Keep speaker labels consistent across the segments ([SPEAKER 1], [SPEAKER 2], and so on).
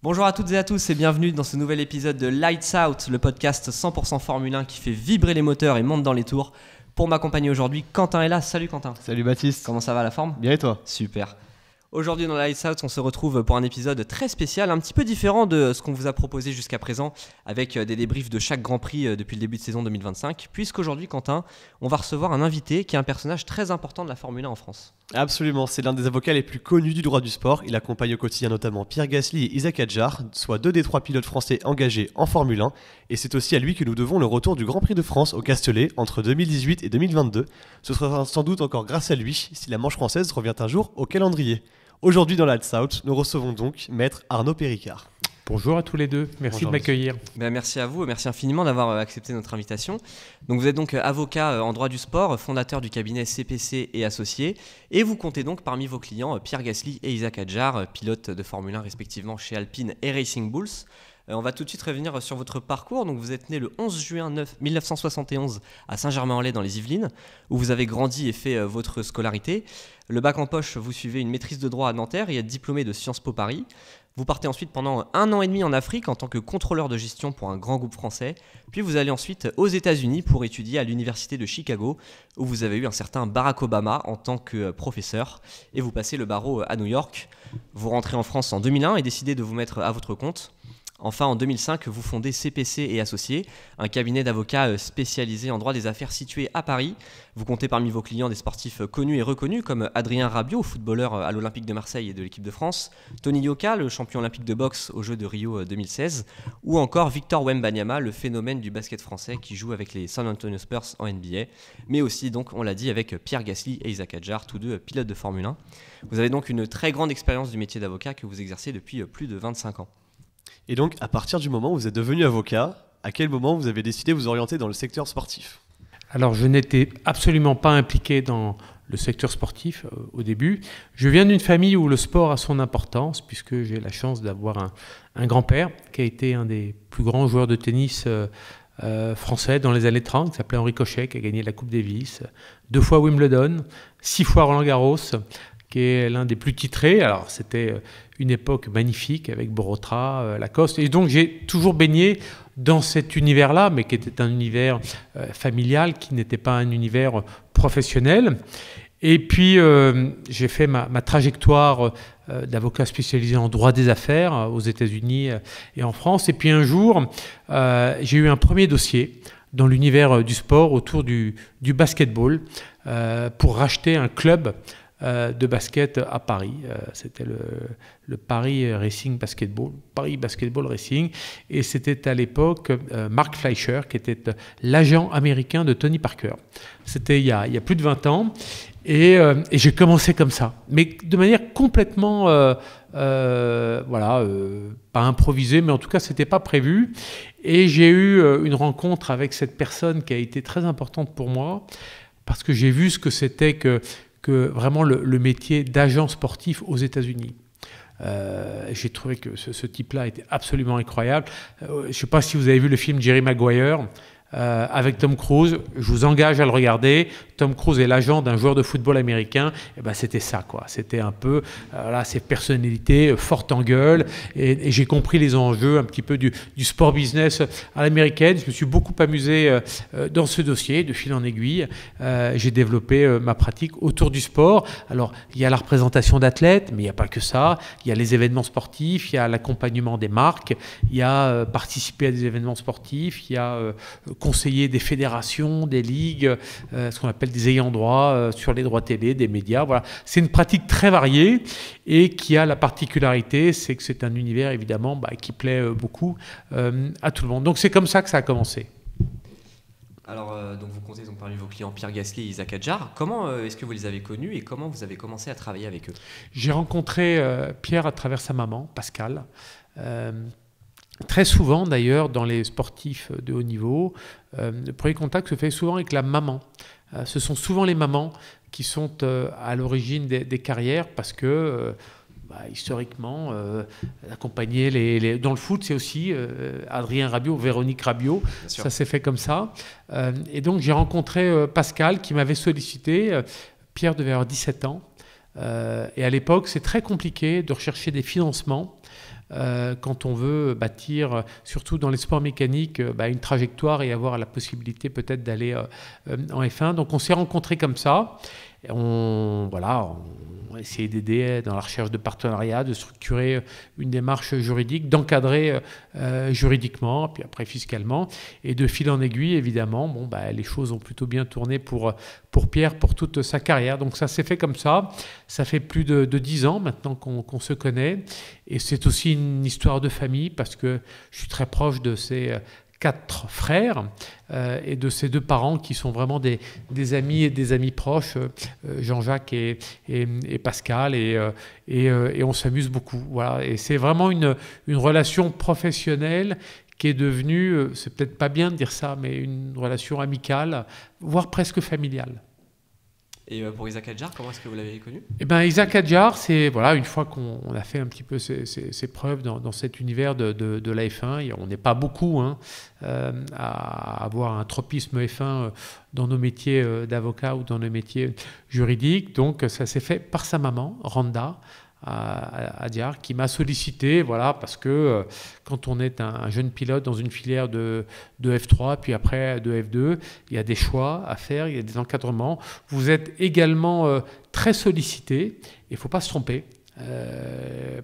[SPEAKER 1] Bonjour à toutes et à tous et bienvenue dans ce nouvel épisode de Lights Out, le podcast 100% Formule 1 qui fait vibrer les moteurs et monte dans les tours. Pour m'accompagner aujourd'hui, Quentin est là. Salut Quentin.
[SPEAKER 2] Salut Baptiste.
[SPEAKER 1] Comment ça va, la forme?
[SPEAKER 2] Bien et toi?
[SPEAKER 1] Super. Aujourd'hui dans Lights Out, on se retrouve pour un épisode très spécial, un petit peu différent de ce qu'on vous a proposé jusqu'à présent, avec des débriefs de chaque Grand Prix depuis le début de saison 2025, puisqu'aujourd'hui, Quentin, on va recevoir un invité qui est un personnage très important de la Formule 1 en France.
[SPEAKER 2] Absolument, c'est l'un des avocats les plus connus du droit du sport. Il accompagne au quotidien notamment Pierre Gasly et Isaac Hadjar, soit deux des trois pilotes français engagés en Formule 1. Et c'est aussi à lui que nous devons le retour du Grand Prix de France au Castellet entre 2018 et 2022. Ce sera sans doute encore grâce à lui si la manche française revient un jour au calendrier. Aujourd'hui dans Lights Out, nous recevons donc Maître Arnaud Péricard.
[SPEAKER 3] Bonjour à tous les deux, merci de m'accueillir.
[SPEAKER 1] Merci à vous, merci infiniment d'avoir accepté notre invitation. Donc vous êtes donc avocat en droit du sport, fondateur du cabinet CPC et associés, et vous comptez donc parmi vos clients Pierre Gasly et Isaac Hadjar, pilotes de Formule 1 respectivement chez Alpine et Racing Bulls. On va tout de suite revenir sur votre parcours. Donc vous êtes né le 11 juin 1971 à Saint-Germain-en-Laye dans les Yvelines, où vous avez grandi et fait votre scolarité. Le bac en poche, vous suivez une maîtrise de droit à Nanterre et êtes diplômé de Sciences Po Paris. Vous partez ensuite pendant 1 an et demi en Afrique en tant que contrôleur de gestion pour un grand groupe français. Puis vous allez ensuite aux États-Unis pour étudier à l'université de Chicago, où vous avez eu un certain Barack Obama en tant que professeur. Et vous passez le barreau à New York. Vous rentrez en France en 2001 et décidez de vous mettre à votre compte. Enfin, en 2005, vous fondez CPC et Associés, un cabinet d'avocats spécialisé en droit des affaires situé à Paris. Vous comptez parmi vos clients des sportifs connus et reconnus comme Adrien Rabiot, footballeur à l'Olympique de Marseille et de l'équipe de France, Tony Yoka, le champion olympique de boxe aux Jeux de Rio 2016, ou encore Victor Wembanyama, le phénomène du basket français qui joue avec les San Antonio Spurs en NBA, mais aussi, donc, on l'a dit, avec Pierre Gasly et Isaac Hadjar, tous deux pilotes de Formule 1. Vous avez donc une très grande expérience du métier d'avocat que vous exercez depuis plus de 25 ans.
[SPEAKER 2] Et donc, à partir du moment où vous êtes devenu avocat, à quel moment vous avez décidé de vous orienter dans le secteur sportif?
[SPEAKER 3] Alors, je n'étais absolument pas impliqué dans le secteur sportif au début. Je viens d'une famille où le sport a son importance, puisque j'ai la chance d'avoir un grand-père qui a été un des plus grands joueurs de tennis français dans les années 30, qui s'appelait Henri Cochet, qui a gagné la Coupe Davis, 2 fois Wimbledon, 6 fois Roland-Garros, qui est l'un des plus titrés. Alors, c'était une époque magnifique avec Borotra, Lacoste. Et donc, j'ai toujours baigné dans cet univers-là, mais qui était un univers familial, qui n'était pas un univers professionnel. Et puis, j'ai fait ma trajectoire d'avocat spécialisé en droit des affaires aux États-Unis et en France. Et puis, un jour, j'ai eu un premier dossier dans l'univers du sport autour du basketball pour racheter un club de basket à Paris. C'était le Paris Racing Basketball, Paris Basketball Racing, et c'était à l'époque Mark Fleischer qui était l'agent américain de Tony Parker. C'était il y a plus de 20 ans, et j'ai commencé comme ça, mais de manière complètement pas improvisée, mais en tout cas c'était pas prévu. Et j'ai eu une rencontre avec cette personne qui a été très importante pour moi, parce que j'ai vu ce que c'était que vraiment le métier d'agent sportif aux États-Unis. J'ai trouvé que ce type-là était absolument incroyable. Je ne sais pas si vous avez vu le film Jerry Maguire avec Tom Cruise. Je vous engage à le regarder. Tom Cruise est l'agent d'un joueur de football américain. Et ben c'était ça, quoi. C'était un peu ces personnalités fortes en gueule. Et j'ai compris les enjeux un petit peu du sport business à l'américaine. Je me suis beaucoup amusé dans ce dossier, de fil en aiguille. J'ai développé ma pratique autour du sport. Alors, il y a la représentation d'athlètes, mais il n'y a pas que ça. Il y a les événements sportifs, il y a l'accompagnement des marques, il y a participer à des événements sportifs, il y a conseiller des fédérations, des ligues, ce qu'on appelle des ayants droit sur les droits télé, des médias. Voilà. C'est une pratique très variée et qui a la particularité, c'est que c'est un univers évidemment qui plaît beaucoup à tout le monde. Donc c'est comme ça que ça a commencé.
[SPEAKER 1] Alors, donc vous comptez donc parmi vos clients Pierre Gasly et Isaac Hadjar. Comment est-ce que vous les avez connus et comment vous avez commencé à travailler avec eux?
[SPEAKER 3] J'ai rencontré Pierre à travers sa maman, Pascal. Très souvent, d'ailleurs, dans les sportifs de haut niveau, le premier contact se fait souvent avec la maman. Ce sont souvent les mamans qui sont à l'origine des carrières parce que, historiquement, accompagner dans le foot, c'est aussi Adrien Rabiot, Véronique Rabiot. Ça s'est fait comme ça. Et donc, j'ai rencontré Pascal qui m'avait sollicité. Pierre devait avoir 17 ans. Et à l'époque, c'est très compliqué de rechercher des financements quand on veut bâtir, surtout dans les sports mécaniques, une trajectoire et avoir la possibilité peut-être d'aller en F1. Donc on s'est rencontrés comme ça. On a essayé d'aider dans la recherche de partenariats, de structurer une démarche juridique, d'encadrer juridiquement, puis après fiscalement, et de fil en aiguille, évidemment, les choses ont plutôt bien tourné pour Pierre, pour toute sa carrière. Donc ça s'est fait comme ça. Ça fait plus de 10 ans maintenant qu'on se connaît, et c'est aussi une histoire de famille, parce que je suis très proche de ces 4 frères et de ses 2 parents qui sont vraiment des amis et des amis proches, Jean-Jacques et Pascal, et on s'amuse beaucoup. Voilà. Et c'est vraiment une relation professionnelle qui est devenue, c'est peut-être pas bien de dire ça, mais une relation amicale, voire presque familiale.
[SPEAKER 1] Et pour Isaac Adjar, comment est-ce que vous l'avez connu ?
[SPEAKER 3] Isaac Adjar, c'est une fois qu'on a fait un petit peu ses preuves dans cet univers de la F1, on n'est pas beaucoup à avoir un tropisme F1 dans nos métiers d'avocat ou dans nos métiers juridiques. Donc ça s'est fait par sa maman, Randa Adjar, qui m'a sollicité, parce que quand on est un jeune pilote dans une filière de F3, puis après de F2, il y a des choix à faire, il y a des encadrements. Vous êtes également très sollicité, et il ne faut pas se tromper,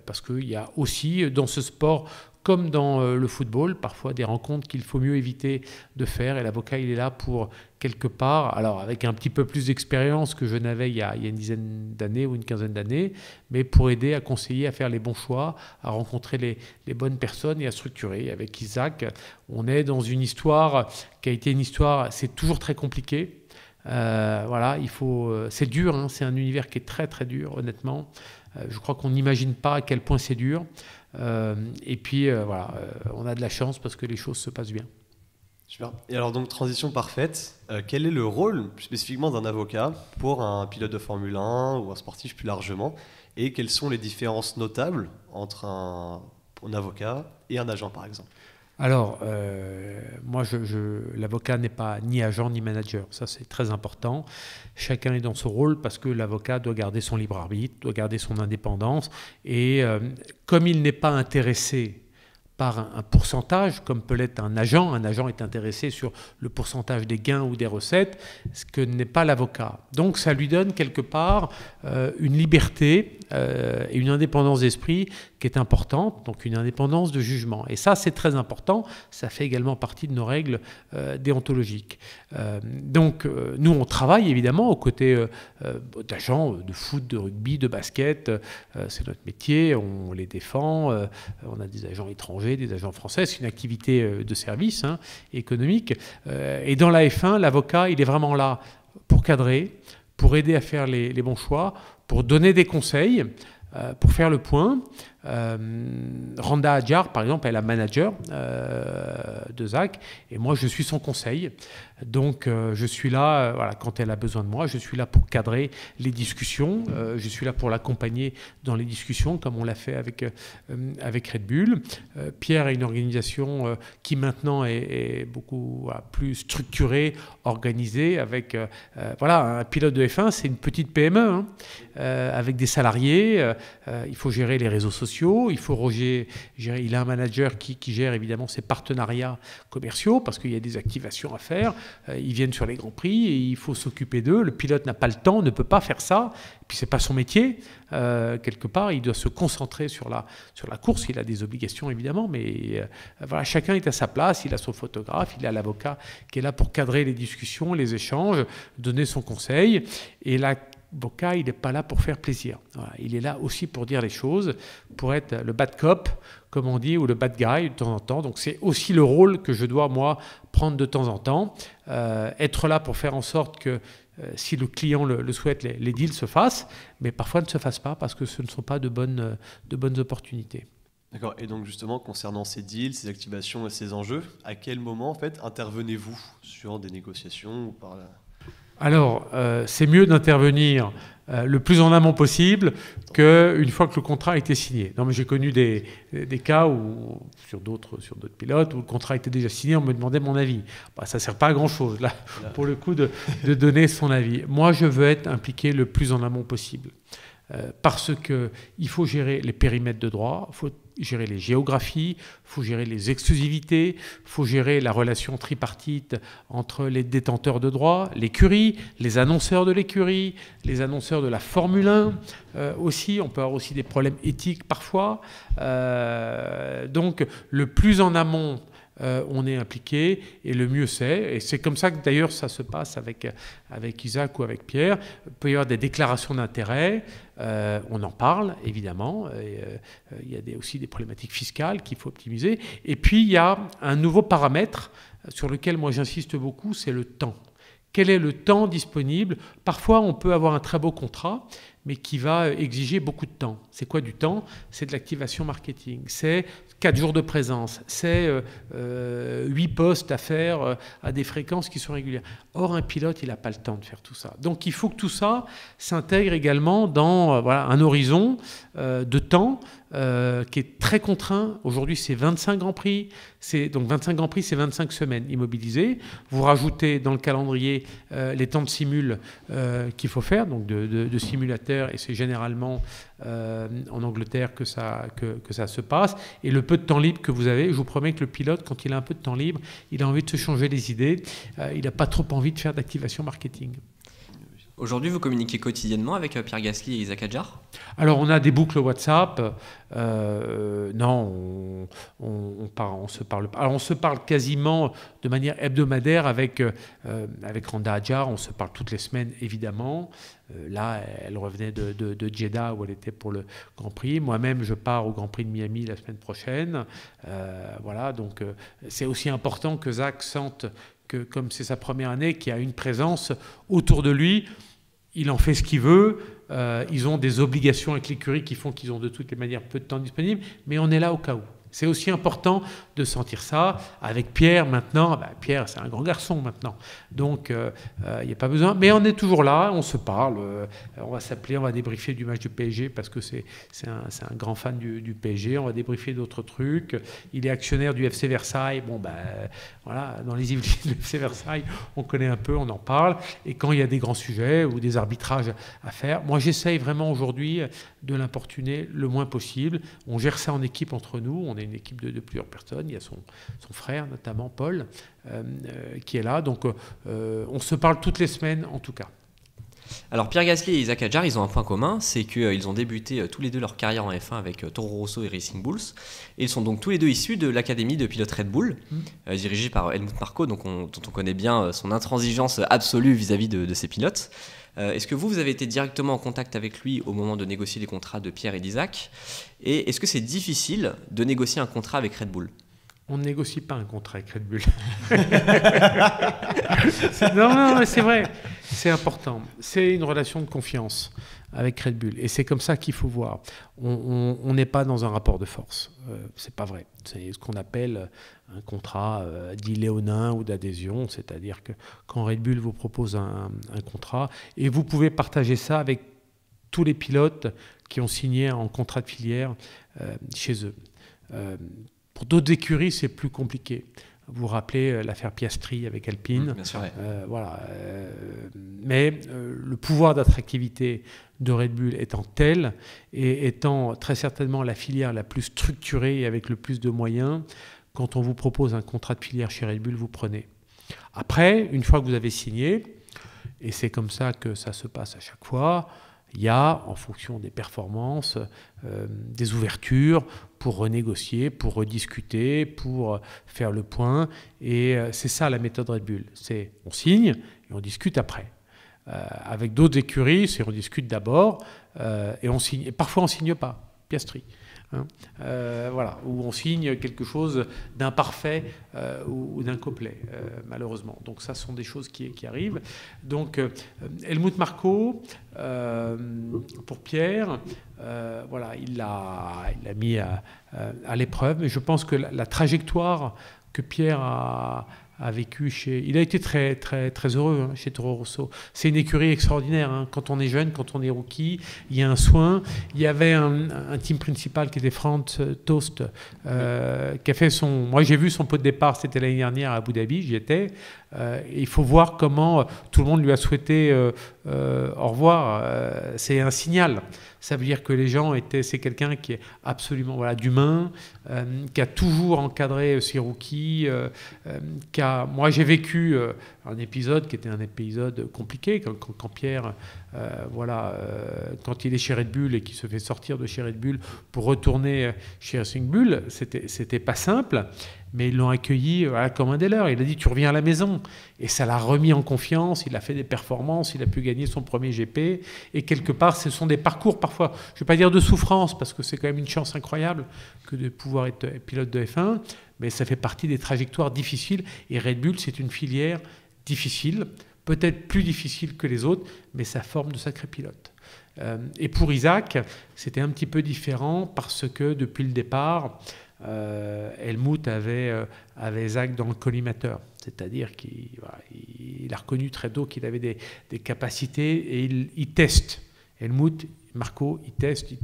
[SPEAKER 3] parce qu'il y a aussi dans ce sport, comme dans le football, parfois des rencontres qu'il faut mieux éviter de faire, et l'avocat il est là pour quelque part, alors avec un petit peu plus d'expérience que je n'avais il y a une dizaine d'années ou une quinzaine d'années, mais pour aider à conseiller, à faire les bons choix, à rencontrer les bonnes personnes et à structurer. Avec Isaac, on est dans une histoire qui a été une histoire, c'est toujours très compliqué. C'est dur, c'est un univers qui est très très dur, honnêtement. Je crois qu'on n'imagine pas à quel point c'est dur. Et puis on a de la chance parce que les choses se passent bien.
[SPEAKER 2] Super. Et alors donc transition parfaite, quel est le rôle spécifiquement d'un avocat pour un pilote de Formule 1 ou un sportif plus largement, et quelles sont les différences notables entre un avocat et un agent par exemple ?
[SPEAKER 3] Alors, moi, l'avocat n'est pas ni agent ni manager. Ça, c'est très important. Chacun est dans son rôle parce que l'avocat doit garder son libre arbitre, doit garder son indépendance. Et comme il n'est pas intéressé par un pourcentage, comme peut l'être un agent est intéressé sur le pourcentage des gains ou des recettes, ce que n'est pas l'avocat. Donc ça lui donne quelque part une liberté et une indépendance d'esprit qui est importante, donc une indépendance de jugement. Et ça, c'est très important, ça fait également partie de nos règles déontologiques. Donc nous, on travaille évidemment aux côtés d'agents de foot, de rugby, de basket, c'est notre métier, on les défend, on a des agents étrangers, des agents français, c'est une activité de service économique. Et dans la F1, l'avocat, il est vraiment là pour cadrer, pour aider à faire les bons choix, pour donner des conseils, pour faire le point. Randa Adjar, par exemple, est la manager de Zach, et moi, je suis son conseil. Donc, je suis là, quand elle a besoin de moi, je suis là pour cadrer les discussions, je suis là pour l'accompagner dans les discussions, comme on l'a fait avec Red Bull. Pierre a une organisation qui maintenant est beaucoup plus structurée, organisée, avec un pilote de F1, c'est une petite PME, avec des salariés, il faut gérer les réseaux sociaux, il faut gérer, il a un manager qui gère évidemment ses partenariats commerciaux parce qu'il y a des activations à faire, ils viennent sur les grands prix et il faut s'occuper d'eux, le pilote n'a pas le temps, ne peut pas faire ça, et puis c'est pas son métier, quelque part il doit se concentrer sur la course, il a des obligations évidemment, mais chacun est à sa place, il a son photographe, il a l'avocat qui est là pour cadrer les discussions, les échanges, donner son conseil, et l'avocat, il n'est pas là pour faire plaisir. Il est là aussi pour dire les choses, pour être le bad cop, comme on dit, ou le bad guy de temps en temps. Donc c'est aussi le rôle que je dois, moi, prendre de temps en temps. Être là pour faire en sorte que, si le client le souhaite, les deals se fassent, mais parfois ne se fassent pas parce que ce ne sont pas de bonnes opportunités.
[SPEAKER 2] D'accord. Et donc justement, concernant ces deals, ces activations et ces enjeux, à quel moment en fait intervenez-vous sur des négociations ou par là ?
[SPEAKER 3] Alors, c'est mieux d'intervenir le plus en amont possible qu'une fois que le contrat a été signé. Non, mais j'ai connu des cas où, sur d'autres pilotes où le contrat était déjà signé, on me demandait mon avis. Ça ne sert pas à grand-chose, là, pour le coup, de donner son avis. Moi, je veux être impliqué le plus en amont possible. parce qu'il faut gérer les périmètres de droit, il faut gérer les géographies, il faut gérer les exclusivités, il faut gérer la relation tripartite entre les détenteurs de droit, l'écurie, les annonceurs de l'écurie, les annonceurs de la Formule 1 aussi. On peut avoir aussi des problèmes éthiques parfois. Donc le plus en amont on est impliqué et le mieux c'est. Et c'est comme ça que d'ailleurs ça se passe avec Isaac ou avec Pierre. Il peut y avoir des déclarations d'intérêt, on en parle évidemment. Il y a aussi des problématiques fiscales qu'il faut optimiser. Et puis il y a un nouveau paramètre sur lequel moi j'insiste beaucoup, c'est le temps. Quel est le temps disponible? Parfois on peut avoir un très beau contrat, mais qui va exiger beaucoup de temps. C'est quoi du temps? C'est de l'activation marketing, c'est 4 jours de présence, c'est 8 postes à faire à des fréquences qui sont régulières. Or, un pilote, il n'a pas le temps de faire tout ça. Donc, il faut que tout ça s'intègre également dans un horizon de temps qui est très contraint. Aujourd'hui, c'est 25 Grands Prix. Donc, 25 Grands Prix, c'est 25 semaines immobilisées. Vous rajoutez dans le calendrier les temps de simul qu'il faut faire, donc de simulateurs, et c'est généralement en Angleterre que ça se passe. Et le peu de temps libre que vous avez, je vous promets que le pilote, quand il a un peu de temps libre, il a envie de se changer les idées. Il n'a pas trop envie de faire d'activation marketing.
[SPEAKER 1] Aujourd'hui, vous communiquez quotidiennement avec Pierre Gasly et Isaac Hadjar?
[SPEAKER 3] Alors, on a des boucles WhatsApp. Non, on se parle. Alors, on se parle quasiment de manière hebdomadaire avec Randa Hadjar. On se parle toutes les semaines, évidemment. Là, elle revenait de Jeddah où elle était pour le Grand Prix. Moi-même, je pars au Grand Prix de Miami la semaine prochaine. Voilà, donc c'est aussi important que Zach sente que, comme c'est sa première année, qu'il y a une présence autour de lui. Il en fait ce qu'il veut. Ils ont des obligations avec l'écurie qui font qu'ils ont de toutes les manières peu de temps disponible, mais on est là au cas où. C'est aussi important de sentir ça. Avec Pierre, maintenant, Pierre, c'est un grand garçon maintenant. Donc, il n'y a pas besoin. Mais on est toujours là, on se parle. On va s'appeler, on va débriefer du match du PSG parce que c'est un grand fan du PSG. On va débriefer d'autres trucs. Il est actionnaire du FC Versailles. Bon, voilà, dans les Yvelines du FC Versailles, on connaît un peu, on en parle. Et quand il y a des grands sujets ou des arbitrages à faire, moi, j'essaye vraiment aujourd'hui de l'importuner le moins possible. On gère ça en équipe entre nous. On est une équipe de plusieurs personnes. Il y a son frère, notamment Paul, qui est là. Donc, on se parle toutes les semaines, en tout cas.
[SPEAKER 1] Alors, Pierre Gasly et Isaac Hadjar, ils ont un point commun, c'est qu'ils ont débuté tous les deux leur carrière en F1 avec Toro Rosso et Racing Bulls. Et ils sont donc tous les deux issus de l'académie de pilotes Red Bull, dirigée par Helmut Marko, dont on connaît bien son intransigeance absolue vis-à-vis de ses pilotes. Est-ce que vous avez été directement en contact avec lui au moment de négocier les contrats de Pierre et d'Isaac? Et est-ce que c'est difficile de négocier un contrat avec Red Bull?
[SPEAKER 3] On ne négocie pas un contrat avec Red Bull. Non, c'est vrai. C'est important. C'est une relation de confiance avec Red Bull. Et c'est comme ça qu'il faut voir. On n'est pas dans un rapport de force. C'est pas vrai. C'est ce qu'on appelle un contrat dit léonin ou d'adhésion. C'est-à-dire que quand Red Bull vous propose un contrat, et vous pouvez partager ça avec tous les pilotes qui ont signé en contrat de filière chez eux. Pour d'autres écuries, c'est plus compliqué. Vous vous rappelez l'affaire Piastri avec Alpine.
[SPEAKER 1] Bien sûr, ouais.
[SPEAKER 3] Voilà. Mais le pouvoir d'attractivité de Red Bull étant tel, et étant très certainement la filière la plus structurée et avec le plus de moyens, quand on vous propose un contrat de filière chez Red Bull, vous prenez. Après, une fois que vous avez signé, et c'est comme ça que ça se passe à chaque fois, il y a, en fonction des performances, des ouvertures pour renégocier, pour rediscuter, pour faire le point. Et c'est ça la méthode Red Bull. C'est on signe et on discute après. Avec d'autres écuries, c'est on discute d'abord et on signe. Et parfois on ne signe pas. Piastri. Voilà, où on signe quelque chose d'imparfait ou d'incomplet, malheureusement. Donc ça, ce sont des choses qui arrivent. Donc Helmut Marko, pour Pierre, voilà, il l'a mis à l'épreuve. Mais je pense que la trajectoire que Pierre a vécu il a été très, très, très heureux chez Toro Rosso. C'est une écurie extraordinaire. Quand on est jeune, quand on est rookie, il y a un soin. Il y avait un team principal qui était Franz Tost, qui a fait moi, j'ai vu son pot de départ, c'était l'année dernière à Abu Dhabi, j'y étais. Il faut voir comment tout le monde lui a souhaité au revoir. C'est un signal. Ça veut dire que les gens c'est quelqu'un qui est absolument d'humain, qui a toujours encadré ses rookies, moi j'ai vécu un épisode qui était un épisode compliqué quand Pierre, quand il est chez Red Bull et qu'il se fait sortir de chez Red Bull pour retourner chez Racing Bull, c'était pas simple. Mais ils l'ont accueilli comme un des leurs. Il a dit, tu reviens à la maison. Et ça l'a remis en confiance. Il a fait des performances. Il a pu gagner son premier GP. Et quelque part, ce sont des parcours parfois, je ne vais pas dire de souffrance, parce que c'est quand même une chance incroyable que de pouvoir être pilote de F1. Mais ça fait partie des trajectoires difficiles. Et Red Bull, c'est une filière difficile, peut-être plus difficile que les autres, mais ça forme de sacrés pilotes. Et pour Isaac, c'était un petit peu différent parce que depuis le départ, Helmut avait Isaac dans le collimateur, c'est-à-dire qu'il a reconnu très tôt qu'il avait des capacités et il teste. Helmut, Marco, il teste.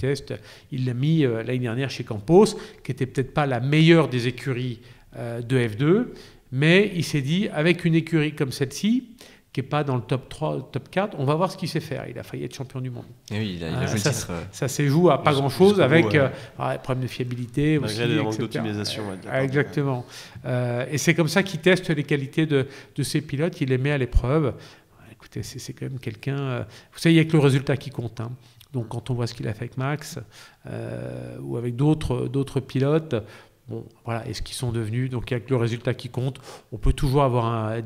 [SPEAKER 3] Il l'a mis l'année dernière chez Campos, qui n'était peut-être pas la meilleure des écuries de F2, mais il s'est dit, avec une écurie comme celle-ci, qui n'est pas dans le top 3, top 4, on va voir ce qu'il sait faire. Il a failli être champion du monde.
[SPEAKER 1] Et oui, il a joué le titre.
[SPEAKER 3] Ça s'est joué à pas grand-chose avec problème de fiabilité.
[SPEAKER 2] Malgré les manques d'optimisation.
[SPEAKER 3] Exactement. Et c'est comme ça qu'il teste les qualités de ses pilotes. Il les met à l'épreuve. Écoutez, c'est quand même quelqu'un... vous savez, il n'y a que le résultat qui compte. Hein. Donc quand on voit ce qu'il a fait avec Max ou avec d'autres pilotes... Bon, voilà, et ce qu'ils sont devenus, donc il n'y a que le résultat qui compte. On peut toujours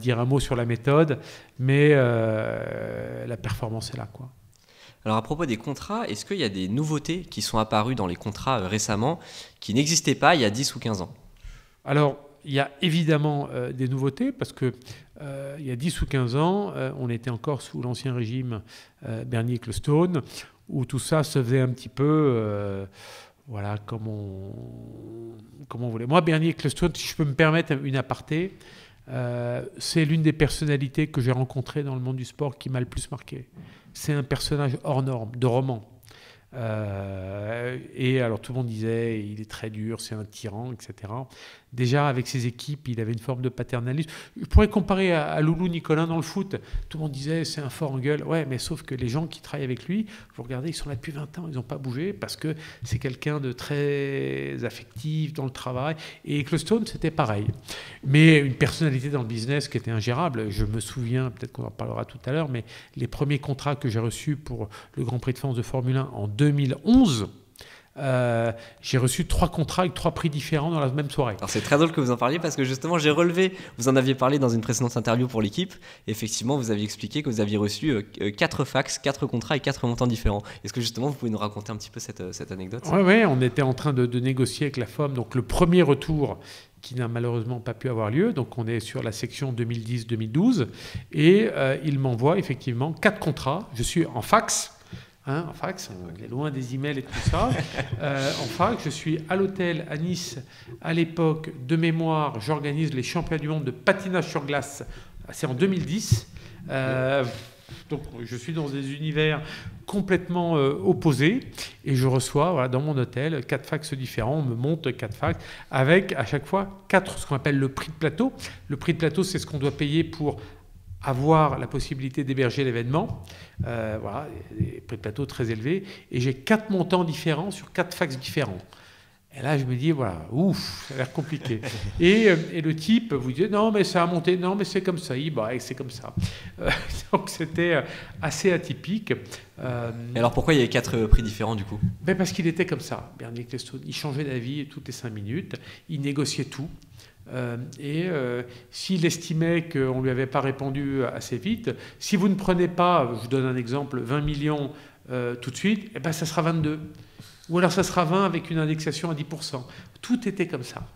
[SPEAKER 3] dire un mot sur la méthode, mais la performance est là, quoi.
[SPEAKER 1] Alors à propos des contrats, est-ce qu'il y a des nouveautés qui sont apparues dans les contrats récemment qui n'existaient pas il y a 10 ou 15 ans?
[SPEAKER 3] Alors, il y a évidemment des nouveautés, parce que il y a 10 ou 15 ans, on était encore sous l'ancien régime Bernier-Ecclestone, où tout ça se faisait un petit peu... comme on voulait. Moi, Bernier Ecclestone, si je peux me permettre une aparté, c'est l'une des personnalités que j'ai rencontrées dans le monde du sport qui m'a le plus marqué. C'est un personnage hors norme, de roman. Et alors tout le monde disait, il est très dur, c'est un tyran, etc. Déjà, avec ses équipes, il avait une forme de paternalisme. Je pourrais comparer à Loulou Nicolin dans le foot. Tout le monde disait, c'est un fort en gueule. Ouais, mais sauf que les gens qui travaillent avec lui, vous regardez, ils sont là depuis 20 ans, ils n'ont pas bougé parce que c'est quelqu'un de très affectif dans le travail. Et Ecclestone, c'était pareil. Mais une personnalité dans le business qui était ingérable. Je me souviens, peut-être qu'on en parlera tout à l'heure, mais les premiers contrats que j'ai reçus pour le Grand Prix de France de Formule 1 en 2011, j'ai reçu 3 contrats avec 3 prix différents dans la même soirée.
[SPEAKER 1] Alors c'est très drôle que vous en parliez parce que justement j'ai relevé, vous en aviez parlé dans une précédente interview pour l'équipe, effectivement vous aviez expliqué que vous aviez reçu 4 fax, 4 contrats et 4 montants différents. Est-ce que justement vous pouvez nous raconter un petit peu cette anecdote?
[SPEAKER 3] Oui, on était en train de négocier avec la FOM, donc le premier retour qui n'a malheureusement pas pu avoir lieu, donc on est sur la section 2010-2012, et il m'envoie effectivement 4 contrats, je suis en fax. En fax, on est loin des emails et tout ça. En fax, je suis à l'hôtel à Nice. À l'époque, de mémoire, j'organise les championnats du monde de patinage sur glace. C'est en 2010. Donc, je suis dans des univers complètement opposés. Et je reçois dans mon hôtel 4 fax différents. On me monte 4 fax avec à chaque fois 4, ce qu'on appelle le prix de plateau. Le prix de plateau, c'est ce qu'on doit payer pour avoir la possibilité d'héberger l'événement. Des prix de plateau très élevés. Et j'ai 4 montants différents sur 4 fax différents. Et là, je me dis, ça a l'air compliqué. et le type vous dit, non, mais ça a monté, non, mais c'est comme ça. C'est comme ça. Donc, c'était assez atypique.
[SPEAKER 1] Et alors, pourquoi il y avait 4 prix différents, du coup?
[SPEAKER 3] Parce qu'il était comme ça, Bernier Ecclestone. Il changeait d'avis toutes les 5 minutes. Il négociait tout. S'il estimait qu'on ne lui avait pas répondu assez vite, si vous ne prenez pas, je vous donne un exemple, 20 millions tout de suite, ça sera 22. Ou alors ça sera 20 avec une indexation à 10%. Tout était comme ça.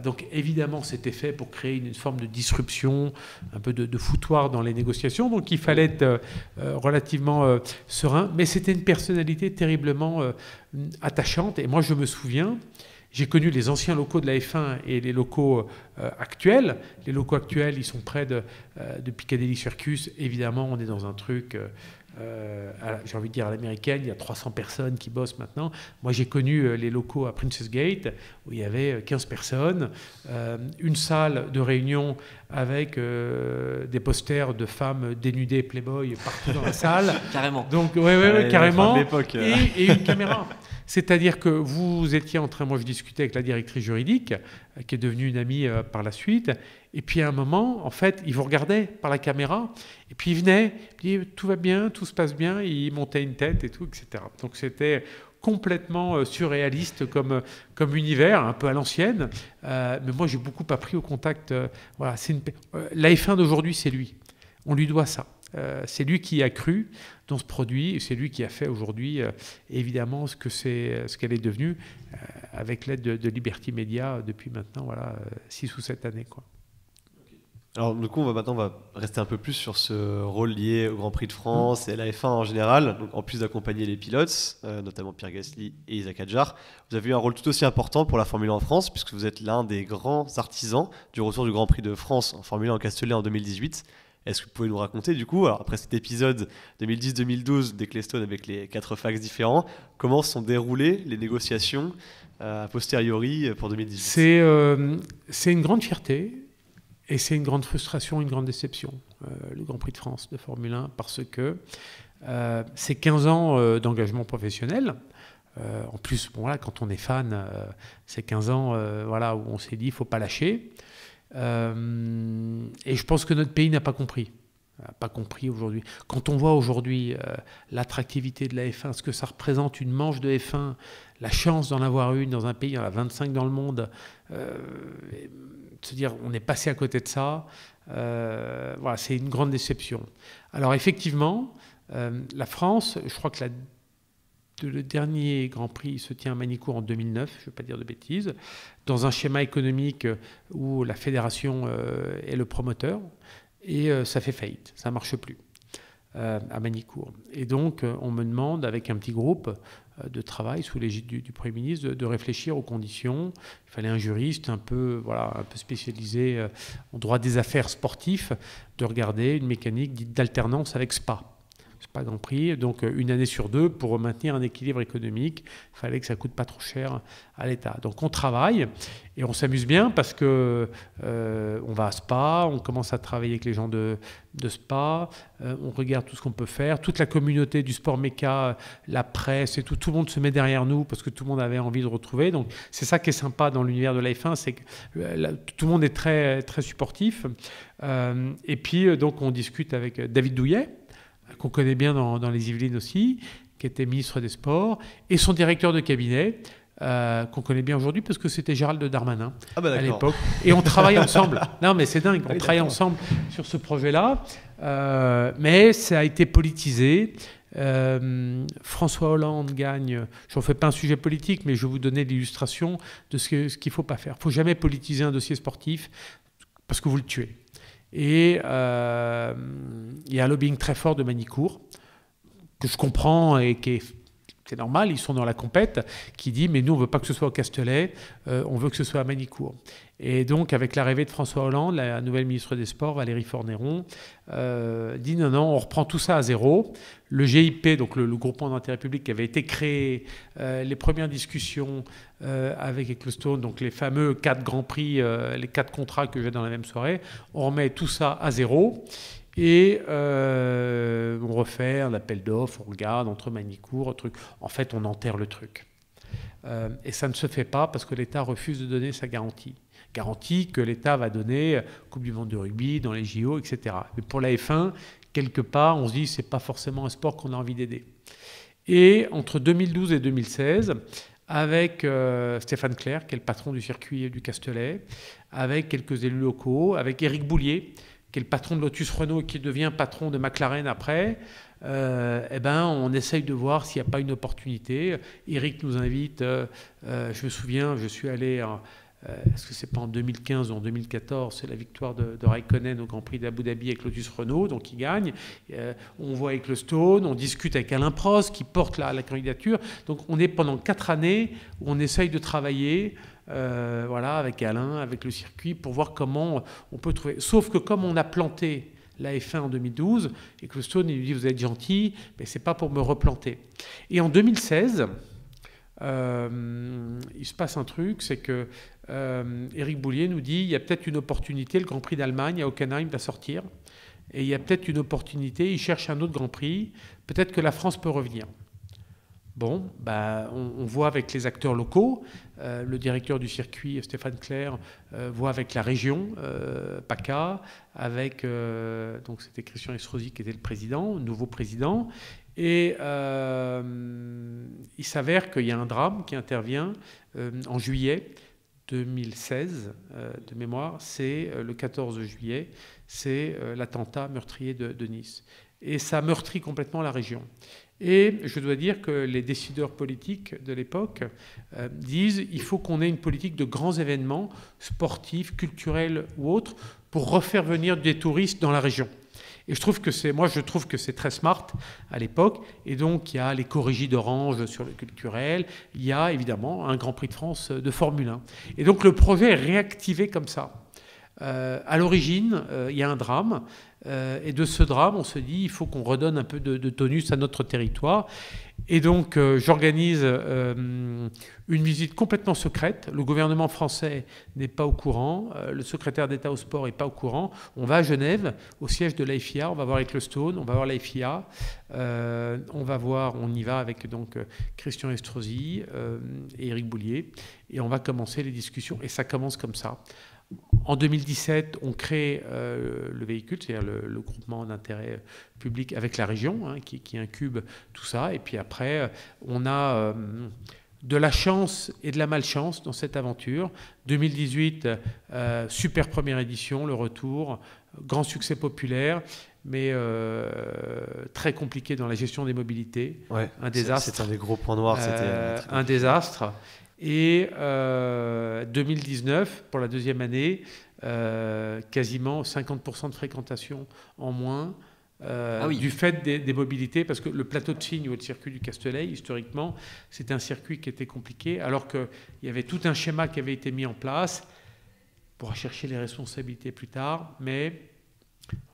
[SPEAKER 3] Donc évidemment, c'était fait pour créer une forme de disruption, un peu de foutoir dans les négociations. Donc il fallait être relativement serein. Mais c'était une personnalité terriblement attachante. Et moi, je me souviens... J'ai connu les anciens locaux de la F1 et les locaux actuels. Les locaux actuels, ils sont près de Piccadilly Circus. Évidemment, on est dans un truc j'ai envie de dire à l'américaine, il y a 300 personnes qui bossent maintenant. Moi, j'ai connu les locaux à Princess Gate, où il y avait 15 personnes, une salle de réunion avec des posters de femmes dénudées Playboy partout dans la salle.
[SPEAKER 1] Carrément.
[SPEAKER 3] Donc, ouais, carrément. Et une caméra. C'est-à-dire que vous étiez en train, moi je discutais avec la directrice juridique, qui est devenue une amie par la suite, et puis à un moment, en fait, il vous regardait par la caméra, et puis il venait, il dit tout va bien, tout se passe bien, il montait une tête et tout, etc. Donc c'était complètement surréaliste comme univers, un peu à l'ancienne, mais moi j'ai beaucoup appris au contact. Voilà, la F1 d'aujourd'hui, c'est lui. On lui doit ça. C'est lui qui a cru dans ce produit, et c'est lui qui a fait aujourd'hui, évidemment, ce qu'elle est devenue, avec l'aide de Liberty Media depuis maintenant 6 ou 7 années, quoi.
[SPEAKER 2] Alors du coup, on va rester un peu plus sur ce rôle lié au Grand Prix de France et à la F1 en général. Donc, en plus d'accompagner les pilotes, notamment Pierre Gasly et Isaac Hadjar, vous avez eu un rôle tout aussi important pour la Formule 1 en France, puisque vous êtes l'un des grands artisans du retour du Grand Prix de France en Formule 1 en Castellet en 2018. Est-ce que vous pouvez nous raconter, du coup, alors après cet épisode 2010-2012 d'Ecclestone avec les 4 fax différents, comment se sont déroulées les négociations a posteriori pour 2018 ?
[SPEAKER 3] C'est une grande fierté. Et c'est une grande frustration, une grande déception, le Grand Prix de France de Formule 1, parce que c'est 15 ans d'engagement professionnel. En plus, quand on est fan, c'est 15 ans où on s'est dit il ne faut pas lâcher. Et je pense que notre pays n'a pas compris. Pas compris aujourd'hui. Quand on voit aujourd'hui l'attractivité de la F1, ce que ça représente une manche de F1, la chance d'en avoir une dans un pays, il y en a 25 dans le monde, se dire on est passé à côté de ça, c'est une grande déception. Alors effectivement, la France, je crois que le dernier Grand Prix se tient à Manicourt en 2009, je ne vais pas dire de bêtises, dans un schéma économique où la fédération est le promoteur, et ça fait faillite, ça ne marche plus à Manicourt. Et donc on me demande, avec un petit groupe de travail sous l'égide du Premier ministre, de réfléchir aux conditions. Il fallait un juriste un peu spécialisé en droit des affaires sportifs, de regarder une mécanique dite d'alternance avec Spa. Spa Grand Prix, donc une année sur 2 pour maintenir un équilibre économique. Il fallait que ça ne coûte pas trop cher à l'État. Donc on travaille et on s'amuse bien parce que on va à Spa, on commence à travailler avec les gens de Spa, on regarde tout ce qu'on peut faire. Toute la communauté du sport méca, la presse et tout le monde se met derrière nous parce que tout le monde avait envie de retrouver. Donc c'est ça qui est sympa dans l'univers de la F1, c'est que tout le monde est très, très supportif. Et puis donc on discute avec David Douillet, qu'on connaît bien dans les Yvelines aussi, qui était ministre des Sports, et son directeur de cabinet, qu'on connaît bien aujourd'hui parce que c'était Gérald Darmanin à l'époque. Et on travaille ensemble. Non, mais c'est dingue, on travaille ensemble sur ce projet-là. Mais ça a été politisé. François Hollande gagne. Je n'en fais pas un sujet politique, mais je vais vous donner l'illustration de ce qu'il ne faut pas faire. Il ne faut jamais politiser un dossier sportif parce que vous le tuez. Et il y a un lobbying très fort de Manicourt, que je comprends et c'est normal, ils sont dans la compète, qui dit mais nous on ne veut pas que ce soit au Castellet, on veut que ce soit à Manicourt. Et donc avec l'arrivée de François Hollande, la nouvelle ministre des Sports, Valérie Forneron, dit non, on reprend tout ça à zéro. Le GIP, donc le groupement d'intérêt public qui avait été créé, les premières discussions avec Ecclestone, donc les fameux 4 Grands Prix, les 4 contrats que j'ai dans la même soirée, on remet tout ça à zéro. Et on refait un appel d'offres, on regarde entre Manicourt, truc. En fait, on enterre le truc. Et ça ne se fait pas parce que l'État refuse de donner sa garantie. Garantie que l'État va donner Coupe du Monde de rugby, dans les JO, etc. Mais pour la F1, quelque part, on se dit que ce n'est pas forcément un sport qu'on a envie d'aider. Et entre 2012 et 2016, avec Stéphane Clerc, qui est le patron du circuit du Castellet, avec quelques élus locaux, avec Éric Boulier, qui est le patron de Lotus Renault et qui devient patron de McLaren après, on essaye de voir s'il n'y a pas une opportunité. Eric nous invite, je me souviens, je suis allé, est-ce que c'est pas en 2015 ou en 2014, c'est la victoire de Raikkonen au Grand Prix d'Abu Dhabi avec Lotus Renault, donc il gagne. On voit Ecclestone, on discute avec Alain Prost qui porte la candidature. Donc on est pendant 4 années où on essaye de travailler avec Alain, avec le circuit, pour voir comment on peut trouver. Sauf que comme on a planté la F1 en 2012, et que Stone il lui dit vous êtes gentil, mais c'est pas pour me replanter. Et en 2016, il se passe un truc, c'est que Éric Boulier nous dit il y a peut-être une opportunité, le Grand Prix d'Allemagne à Hockenheim va sortir, et il y a peut-être une opportunité, il cherche un autre Grand Prix, peut-être que la France peut revenir. Bon, bah, on voit avec les acteurs locaux, le directeur du circuit, Stéphane Clerc, voit avec la région, PACA, avec, donc c'était Christian Estrosi qui était le président, nouveau président, et il s'avère qu'il y a un drame qui intervient en juillet 2016, de mémoire, c'est le 14 juillet, c'est l'attentat meurtrier de Nice. Et ça meurtrit complètement la région. Et je dois dire que les décideurs politiques de l'époque disent il faut qu'on ait une politique de grands événements sportifs, culturels ou autres pour refaire venir des touristes dans la région. Et je trouve que c'est très smart à l'époque. Et donc il y a les corrigies d'Orange sur le culturel, il y a évidemment un Grand Prix de France de Formule 1. Et donc le projet est réactivé comme ça. À l'origine, il y a un drame. Et de ce drame, on se dit il faut qu'on redonne un peu de tonus à notre territoire. Et donc, j'organise une visite complètement secrète. Le gouvernement français n'est pas au courant. Le secrétaire d'État au sport n'est pas au courant. On va à Genève, au siège de l'AFIA. On va voir Ecclestone, on va voir l'AFIA. On y va avec donc Christian Estrosi et Éric Boulier. Et on va commencer les discussions. Et ça commence comme ça. En 2017, on crée le véhicule, c'est-à-dire le groupement d'intérêt public avec la région, hein, qui incube tout ça. Et puis après, on a de la chance et de la malchance dans cette aventure. 2018, super première édition, le retour, grand succès populaire, mais très compliqué dans la gestion des mobilités.
[SPEAKER 2] Ouais,
[SPEAKER 3] un désastre.
[SPEAKER 2] C'est un des gros points noirs.
[SPEAKER 3] Un désastre. Et 2019, pour la deuxième année, quasiment 50% de fréquentation en moins du fait des mobilités, parce que le plateau de Signes ou le circuit du Castellet, historiquement, c'était un circuit qui était compliqué, alors qu'il y avait tout un schéma qui avait été mis en place. On pourra chercher les responsabilités plus tard, mais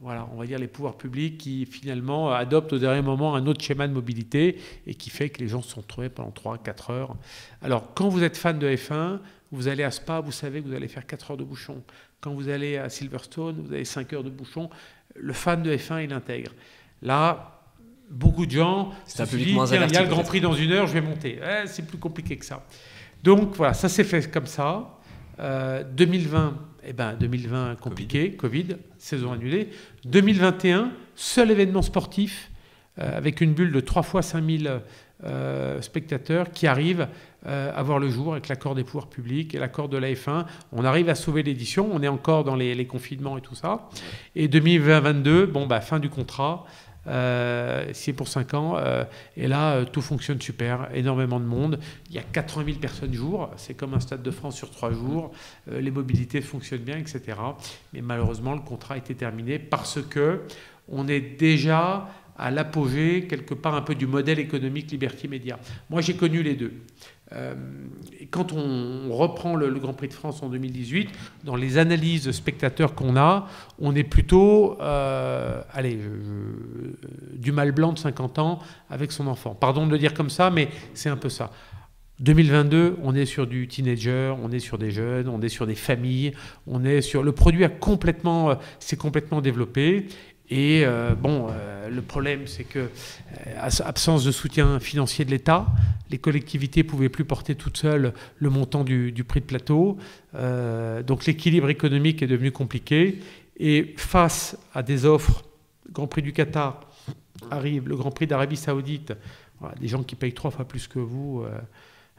[SPEAKER 3] voilà, on va dire les pouvoirs publics qui finalement adoptent au dernier moment un autre schéma de mobilité et qui fait que les gens se sont trouvés pendant 3-4 heures. Alors, quand vous êtes fan de F1, vous allez à Spa, vous savez que vous allez faire 4 heures de bouchon. Quand vous allez à Silverstone, vous avez 5 heures de bouchon. Le fan de F1, il intègre. Là, beaucoup de gens se disent, tiens, il y a le Grand Prix dans 1 heure, je vais monter. C'est plus compliqué que ça. Donc, voilà, ça s'est fait comme ça. 2020... 2020 compliqué, Covid, saison annulée. 2021, seul événement sportif avec une bulle de 3 fois 5000 spectateurs qui arrive à voir le jour avec l'accord des pouvoirs publics et l'accord de la F1. On arrive à sauver l'édition, on est encore dans les confinements et tout ça. Et 2022, fin du contrat. C'est pour 5 ans, et là tout fonctionne super, énormément de monde, il y a 80 000 personnes jour, c'est comme un Stade de France sur 3 jours, les mobilités fonctionnent bien, etc. Mais malheureusement le contrat a été terminé parce que on est déjà à l'apogée quelque part un peu du modèle économique Liberty Media. Moi j'ai connu les deux. Et quand on reprend le Grand Prix de France en 2018, dans les analyses spectateurs qu'on a, on est plutôt du mâle blanc de 50 ans avec son enfant. Pardon de le dire comme ça, mais c'est un peu ça. 2022, on est sur du teenager, on est sur des jeunes, on est sur des familles, on est sur le produit s'est complètement développé. Et le problème, c'est que absence de soutien financier de l'État, les collectivités ne pouvaient plus porter toutes seules le montant du prix de plateau. Donc l'équilibre économique est devenu compliqué. Et face à des offres, le Grand Prix du Qatar arrive, le Grand Prix d'Arabie Saoudite, voilà, des gens qui payent 3 fois plus que vous.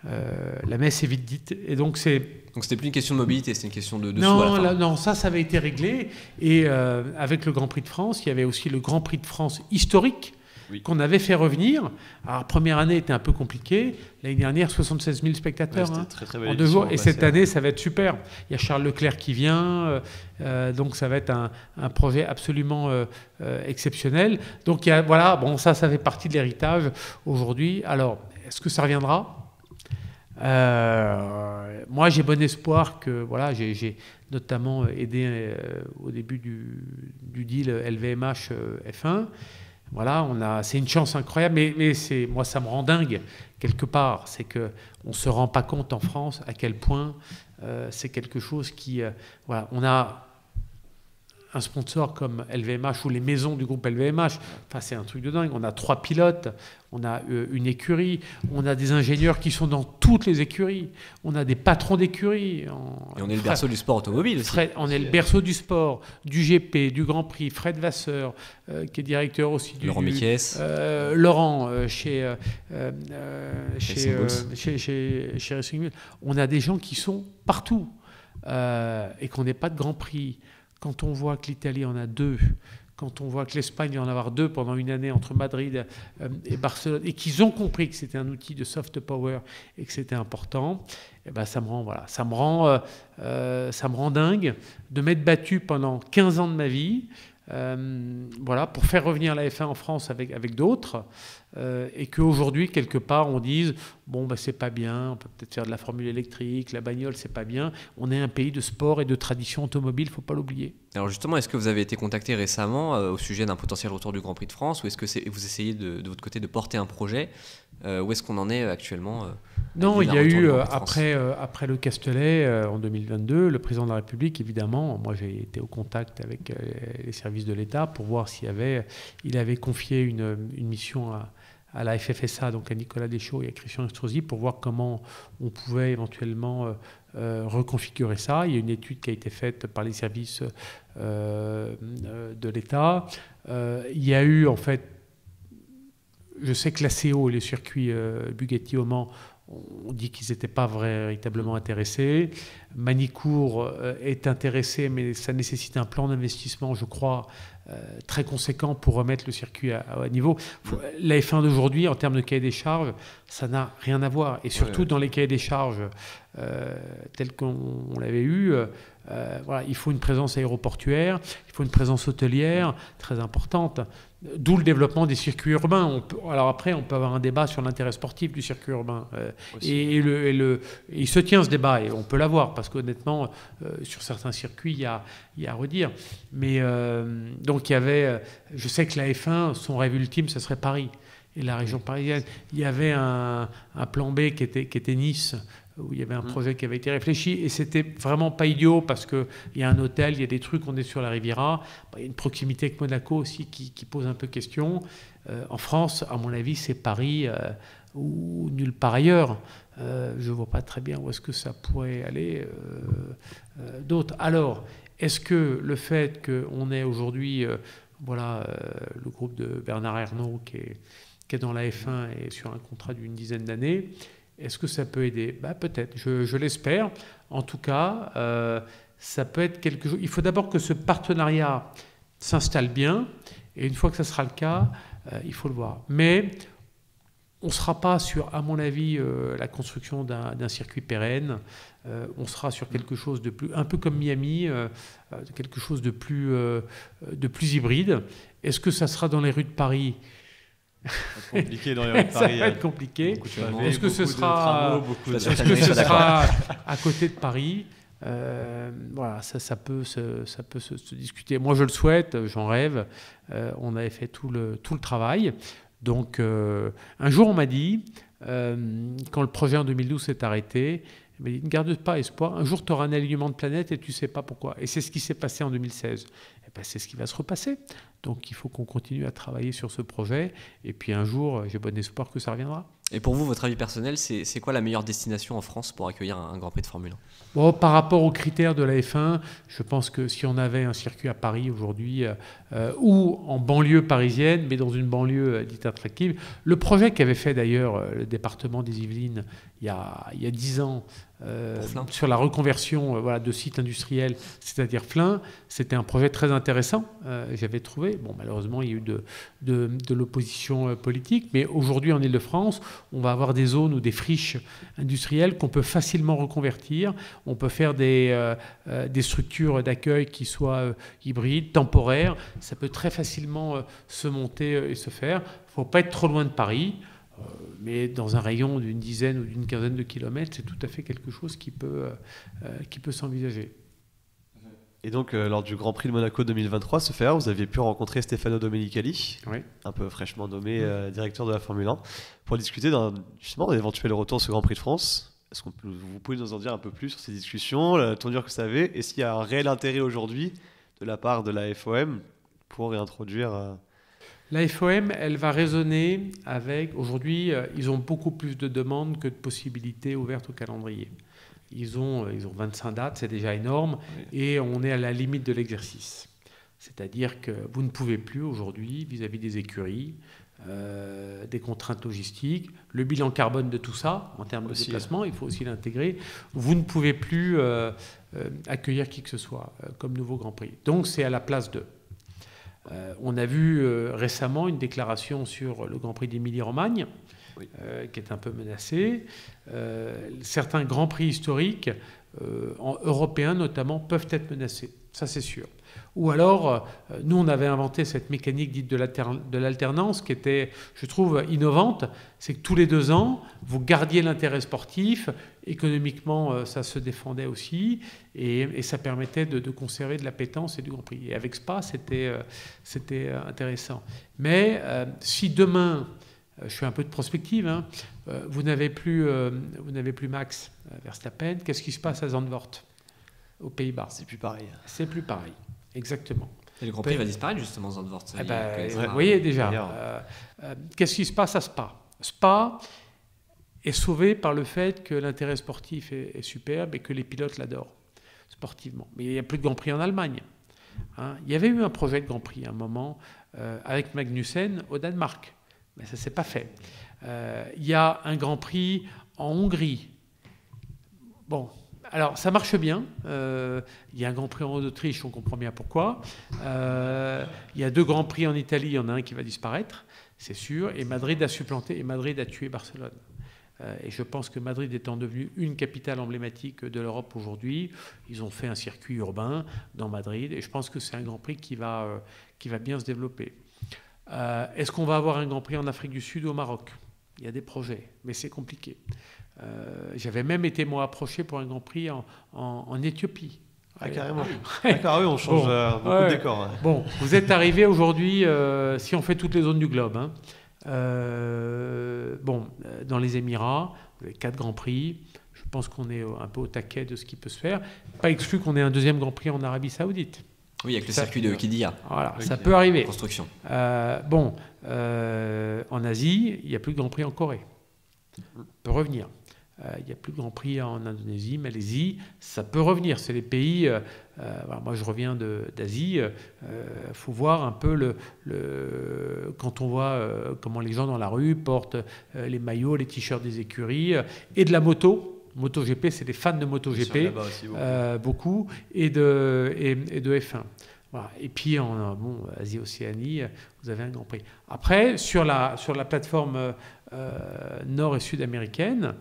[SPEAKER 3] La messe est vite dite. Et donc
[SPEAKER 1] c'était plus une question de mobilité, c'était une question de
[SPEAKER 3] non,
[SPEAKER 1] sous à la fin.
[SPEAKER 3] Non, ça avait été réglé. Et avec le Grand Prix de France, il y avait aussi le Grand Prix de France historique qu'on avait fait revenir. Alors, première année était un peu compliquée. L'année dernière, 76 000 spectateurs
[SPEAKER 2] très
[SPEAKER 3] en 2 jours. Et cette année, ça va être super. Il y a Charles Leclerc qui vient. Donc, ça va être un projet absolument exceptionnel. Donc, ça fait partie de l'héritage aujourd'hui. Alors, est-ce que ça reviendra ? Moi, moi, j'ai bon espoir que, voilà, j'ai notamment aidé au début du deal LVMH F1. Voilà, c'est une chance incroyable, mais moi, ça me rend dingue quelque part. C'est qu'on ne se rend pas compte en France à quel point c'est quelque chose qui... voilà, on a un sponsor comme LVMH ou les maisons du groupe LVMH, enfin, c'est un truc de dingue. On a 3 pilotes, on a une écurie, on a des ingénieurs qui sont dans toutes les écuries, on a des patrons d'écuries.
[SPEAKER 1] Et on est le berceau du sport automobile aussi.
[SPEAKER 3] On est le berceau du sport, du GP, du Grand Prix. Fred Vasseur, qui est directeur aussi du...
[SPEAKER 1] Laurent Mekies.
[SPEAKER 3] Laurent, chez Racing Bull. On a des gens qui sont partout et qu'on n'ait pas de Grand Prix. Quand on voit que l'Italie en a 2, quand on voit que l'Espagne va en avoir 2 pendant une année entre Madrid et Barcelone, et qu'ils ont compris que c'était un outil de soft power et que c'était important, et ben ça me rend dingue de m'être battu pendant 15 ans de ma vie, pour faire revenir la F1 en France avec d'autres, et qu'aujourd'hui, quelque part, on dise bon, c'est pas bien, on peut peut-être faire de la formule électrique, la bagnole, c'est pas bien. On est un pays de sport et de tradition automobile, il ne faut pas l'oublier.
[SPEAKER 1] Alors justement, est-ce que vous avez été contacté récemment au sujet d'un potentiel retour du Grand Prix de France, ou est-ce que vous essayez de votre côté de porter un projet où est-ce qu'on en est actuellement
[SPEAKER 3] Non, il y a eu, après le Castellet, en 2022, le président de la République, évidemment, moi j'ai été au contact avec les services de l'État pour voir il avait confié une mission à la FFSA, donc à Nicolas Deschaux et à Christian Estrosi, pour voir comment on pouvait éventuellement reconfigurer ça. Il y a une étude qui a été faite par les services de l'État. Il y a eu, en fait, je sais que la CO et les circuits Bugatti au Mans, on dit qu'ils n'étaient pas véritablement intéressés. Manicourt est intéressé, mais ça nécessite un plan d'investissement, je crois, très conséquent pour remettre le circuit à niveau. La F1 d'aujourd'hui, en termes de cahier des charges, ça n'a rien à voir. Et surtout dans les cahiers des charges tels qu'on l'avait eu, il faut une présence aéroportuaire, il faut une présence hôtelière très importante. D'où le développement des circuits urbains. Alors après, on peut avoir un débat sur l'intérêt sportif du circuit urbain. Et il se tient ce débat, et on peut l'avoir, parce qu'honnêtement, sur certains circuits, il y a à redire. Mais donc il y avait, je sais que la F1, son rêve ultime, ce serait Paris et la région parisienne. Il y avait un plan B qui était Nice, où il y avait un projet qui avait été réfléchi, et c'était vraiment pas idiot, parce qu'il y a un hôtel, il y a des trucs, on est sur la Riviera, il y a une proximité avec Monaco aussi qui pose un peu question. En France, à mon avis, c'est Paris ou nulle part ailleurs. Je vois pas très bien où est-ce que ça pourrait aller d'autres. Alors, est-ce que le fait qu'on ait aujourd'hui le groupe de Bernard Ernault qui est dans la F1 et sur un contrat d'une dizaine d'années, est-ce que ça peut aider ? Peut-être, je l'espère. En tout cas, ça peut être quelque chose. Il faut d'abord que ce partenariat s'installe bien, et une fois que ça sera le cas, il faut le voir. Mais on ne sera pas sur, à mon avis, la construction d'un circuit pérenne. On sera sur quelque chose de plus, un peu comme Miami, quelque chose de plus hybride. Est-ce que ça sera dans les rues de Paris ?
[SPEAKER 2] Compliqué dans les rues de Paris.
[SPEAKER 3] Ça va être compliqué. Est-ce que ce sera à côté de Paris ? Ça peut se discuter. Moi, je le souhaite, j'en rêve. On avait fait tout le travail. Donc, un jour, on m'a dit, quand le projet en 2012 s'est arrêté, il m'a dit, ne garde pas espoir. Un jour, tu auras un alignement de planètes et tu ne sais pas pourquoi. Et c'est ce qui s'est passé en 2016. C'est ce qui va se repasser. Donc, il faut qu'on continue à travailler sur ce projet. Et puis, un jour, j'ai bon espoir que ça reviendra.
[SPEAKER 1] Et pour vous, votre avis personnel, c'est quoi la meilleure destination en France pour accueillir un Grand Prix de Formule 1 ?
[SPEAKER 3] Bon, par rapport aux critères de la F1, je pense que si on avait un circuit à Paris aujourd'hui, ou en banlieue parisienne, mais dans une banlieue dite attractive, le projet qu'avait fait d'ailleurs le département des Yvelines il y a 10 ans, sur la reconversion de sites industriels, c'est-à-dire Flins, c'était un projet très intéressant, j'avais trouvé. Bon, malheureusement, il y a eu de l'opposition politique, mais aujourd'hui en Ile-de-France, on va avoir des zones ou des friches industrielles qu'on peut facilement reconvertir. On peut faire des structures d'accueil qui soient hybrides, temporaires. Ça peut très facilement se monter et se faire. Il ne faut pas être trop loin de Paris. Mais dans un rayon d'une dizaine ou d'une quinzaine de kilomètres, c'est tout à fait quelque chose qui peut s'envisager.
[SPEAKER 2] Et donc, lors du Grand Prix de Monaco 2023, ce fait, vous aviez pu rencontrer Stefano Domenicali,
[SPEAKER 3] Oui.
[SPEAKER 2] un peu fraîchement nommé directeur de la Formule 1, pour discuter justement d'un éventuel retour de ce Grand Prix de France. Est-ce que vous pouvez nous en dire un peu plus sur ces discussions, la tournure que ça avait, et s'il y a un réel intérêt aujourd'hui de la part de la FOM pour réintroduire...
[SPEAKER 3] La FOM, elle va raisonner avec... Aujourd'hui, ils ont beaucoup plus de demandes que de possibilités ouvertes au calendrier. Ils ont 25 dates, c'est déjà énorme, et on est à la limite de l'exercice. C'est-à-dire que vous ne pouvez plus aujourd'hui, vis-à-vis des écuries, des contraintes logistiques, le bilan carbone de tout ça, en termes de déplacement, il faut aussi l'intégrer. Vous ne pouvez plus accueillir qui que ce soit comme nouveau Grand Prix. Donc c'est à la place d'eux. On a vu récemment une déclaration sur le Grand Prix d'Émilie-Romagne, qui est un peu menacé. Certains grands prix historiques, européens notamment, peuvent être menacés. Ça, c'est sûr. Ou alors, nous, on avait inventé cette mécanique dite de l'alternance qui était, je trouve, innovante. C'est que tous les 2 ans, vous gardiez l'intérêt sportif. Économiquement, ça se défendait aussi. Et ça permettait de conserver de l'appétence et du Grand Prix. Et avec Spa, c'était intéressant. Mais si demain... Je fais un peu de prospective. Hein. Vous n'avez plus Max Verstappen. Qu'est-ce qui se passe à Zandvoort, aux Pays-Bas?
[SPEAKER 2] C'est plus pareil.
[SPEAKER 3] C'est plus pareil, exactement.
[SPEAKER 1] Et le Grand Prix va disparaître justement, Zandvoort.
[SPEAKER 3] Vous voyez déjà. Qu'est-ce qui se passe à Spa? Spa est sauvé par le fait que l'intérêt sportif est superbe et que les pilotes l'adorent sportivement. Mais il n'y a plus de Grand Prix en Allemagne. Hein. Il y avait eu un projet de Grand Prix à un moment avec Magnussen au Danemark. Mais ça ne s'est pas fait. Il y a un Grand Prix en Hongrie. Bon, alors ça marche bien. Il y a un Grand Prix en Autriche, on comprend bien pourquoi. Il y a 2 Grands Prix en Italie, il y en a un qui va disparaître, c'est sûr. Et Madrid a supplanté, et Madrid a tué Barcelone. Et je pense que Madrid étant devenue une capitale emblématique de l'Europe aujourd'hui, ils ont fait un circuit urbain dans Madrid. Et je pense que c'est un Grand Prix qui va bien se développer. Est-ce qu'on va avoir un Grand Prix en Afrique du Sud ou au Maroc? Il y a des projets, mais c'est compliqué. J'avais même été, moi, approché pour un Grand Prix en Éthiopie.
[SPEAKER 2] Ah, carrément. D'accord, oui, on change beaucoup de décor. Ouais.
[SPEAKER 3] Bon, vous êtes arrivé aujourd'hui, si on fait toutes les zones du globe, hein, dans les Émirats, vous avez 4 Grands Prix. Je pense qu'on est un peu au taquet de ce qui peut se faire. Pas exclu qu'on ait un 2e Grand Prix en Arabie Saoudite.
[SPEAKER 1] Oui, avec le circuit de Qiddiya.
[SPEAKER 3] Voilà, ça peut arriver.
[SPEAKER 1] Construction.
[SPEAKER 3] En Asie, il n'y a plus de Grand Prix en Corée. Ça peut revenir. Il n'y a plus de Grand Prix en Indonésie, Malaisie, ça peut revenir. C'est les pays... moi, je reviens d'Asie. Il faut voir un peu quand on voit comment les gens dans la rue portent les maillots, les t-shirts des écuries et de la moto. MotoGP, c'est des fans de MotoGP, beaucoup, et de F1. Voilà. Et puis, Asie-Océanie, vous avez un Grand Prix. Après, sur la plateforme nord- et sud-américaine,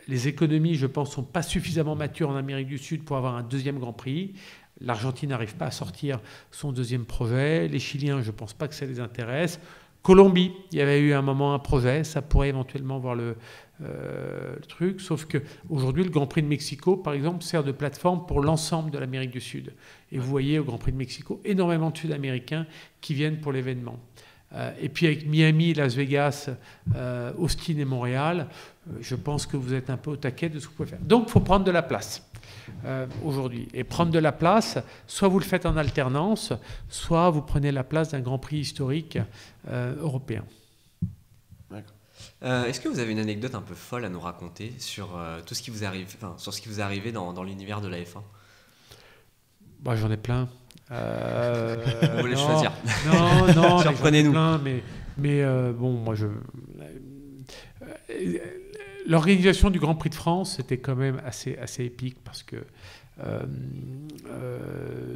[SPEAKER 3] les économies, je pense, ne sont pas suffisamment matures en Amérique du Sud pour avoir un 2e Grand Prix. L'Argentine n'arrive pas à sortir son 2e projet. Les Chiliens, je ne pense pas que ça les intéresse. Colombie, il y avait eu un moment un projet, ça pourrait éventuellement voir le truc, sauf qu'aujourd'hui, le Grand Prix de Mexico, par exemple, sert de plateforme pour l'ensemble de l'Amérique du Sud. Et vous voyez au Grand Prix de Mexico énormément de Sud-Américains qui viennent pour l'événement. Et puis avec Miami, Las Vegas, Austin et Montréal, je pense que vous êtes un peu au taquet de ce que vous pouvez faire. Donc, il faut prendre de la place aujourd'hui. Et prendre de la place, soit vous le faites en alternance, soit vous prenez la place d'un Grand Prix historique européen.
[SPEAKER 1] Est-ce que vous avez une anecdote un peu folle à nous raconter sur tout ce qui vous arrive, sur ce qui vous est arrivé dans l'univers de la F1?
[SPEAKER 3] J'en ai plein.
[SPEAKER 1] Vous voulez choisir?
[SPEAKER 3] Non,
[SPEAKER 1] surprenez-nous.
[SPEAKER 3] Moi, l'organisation du Grand Prix de France, c'était quand même assez épique parce que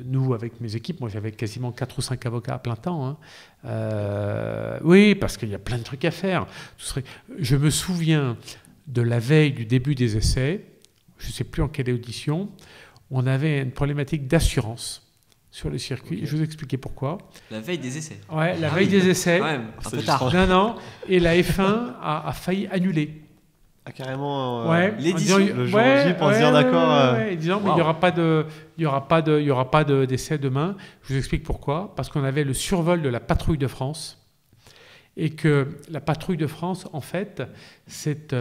[SPEAKER 3] nous, avec mes équipes, moi j'avais quasiment 4 ou 5 avocats à plein temps. Hein. Oui, parce qu'il y a plein de trucs à faire. Je me souviens de la veille du début des essais, je ne sais plus en quelle audition, on avait une problématique d'assurance sur le circuit.
[SPEAKER 1] Ok.
[SPEAKER 3] Je vais vous expliquer pourquoi.
[SPEAKER 1] La veille des essais.
[SPEAKER 3] Ouais, la
[SPEAKER 1] Ah
[SPEAKER 3] veille
[SPEAKER 1] oui.
[SPEAKER 3] des essais.
[SPEAKER 1] Quand même, un
[SPEAKER 2] C'est
[SPEAKER 1] peu tard.
[SPEAKER 2] juste
[SPEAKER 3] Non, et la F1 a failli annuler.
[SPEAKER 2] Ah, carrément.
[SPEAKER 3] Ouais,
[SPEAKER 1] l'édition,
[SPEAKER 3] en disant-
[SPEAKER 2] le jour J pour se dire d'accord,
[SPEAKER 3] disant, mais il
[SPEAKER 1] Wow.
[SPEAKER 3] n'y aura pas d'essai demain. Je vous explique pourquoi. Parce qu'on avait le survol de la patrouille de France. Et que la patrouille de France, en fait, c'est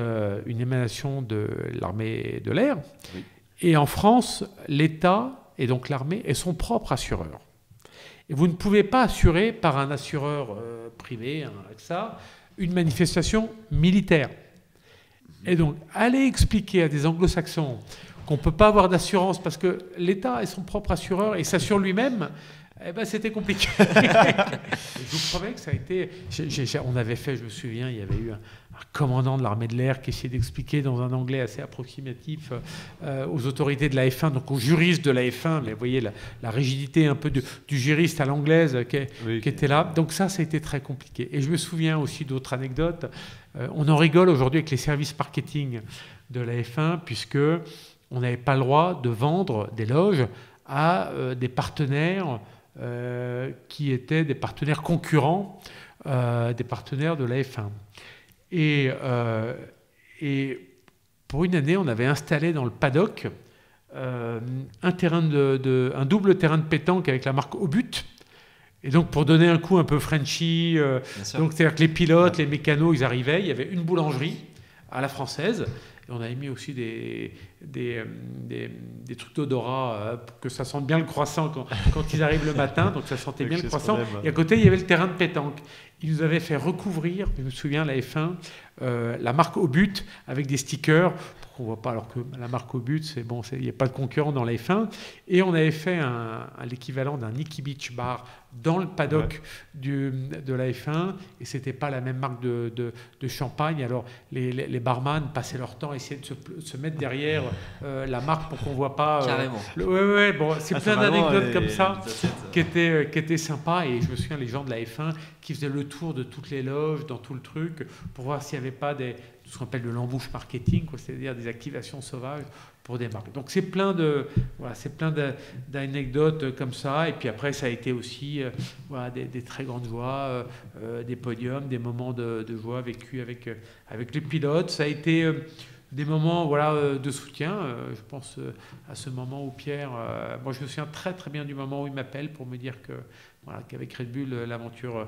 [SPEAKER 3] une émanation de l'armée de l'air.
[SPEAKER 2] Oui.
[SPEAKER 3] Et en France, l'État, et donc l'armée, est son propre assureur. Et vous ne pouvez pas assurer par un assureur privé, un AXA, une manifestation militaire. Et donc, aller expliquer à des anglo-saxons qu'on ne peut pas avoir d'assurance parce que l'État est son propre assureur et s'assure lui-même, eh ben, c'était compliqué. Je vous promets que ça a été... on avait fait, je me souviens, il y avait eu un commandant de l'armée de l'air qui essayait d'expliquer dans un anglais assez approximatif aux autorités de la F1, donc aux juristes de la F1, mais vous voyez la rigidité un peu du juriste à l'anglaise qui était là. Donc ça a été très compliqué. Et je me souviens aussi d'autres anecdotes. On en rigole aujourd'hui avec les services marketing de la F1, puisque on n'avait pas le droit de vendre des loges à des partenaires qui étaient des partenaires concurrents, des partenaires de la F1. Et pour une année, on avait installé dans le paddock un double terrain de pétanque avec la marque Obut. Et donc, pour donner un coup un peu Frenchy, donc c'est-à-dire que les pilotes, les mécanos, ils arrivaient, il y avait une boulangerie à la française. Et on avait mis aussi des trucs d'odorat pour que ça sente bien le croissant quand ils arrivent le matin. Donc ça sentait bien le croissant. Et à côté, il y avait le terrain de pétanque. Ils nous avaient fait recouvrir, je me souviens, la F1, la marque Obut avec des stickers pour qu'on ne voit pas. Alors que la marque Obut, c'est bon, il n'y a pas de concurrent dans la F1. Et on avait fait l'équivalent d'un Nikki Beach Bar dans le paddock de la F1. Et ce n'était pas la même marque de champagne. Alors les barman passaient leur temps à essayer de se mettre derrière la marque pour qu'on ne voit pas.
[SPEAKER 1] Carrément.
[SPEAKER 3] Bon, c'est plein d'anecdotes comme ça qui étaient sympas. Et je me souviens, les gens de la F1 qui faisaient le tour de toutes les loges, dans tout le truc, pour voir s'il n'y avait pas ce qu'on appelle de l'embouche marketing, c'est-à-dire des activations sauvages pour des marques. Donc c'est plein d'anecdotes comme ça. Et puis après, ça a été aussi des très grandes joies, des podiums, des moments de joie vécus avec les pilotes. Ça a été des moments de soutien. Je pense à ce moment où Pierre... moi, je me souviens très très bien du moment où il m'appelle pour me dire qu'avec Red Bull, l'aventure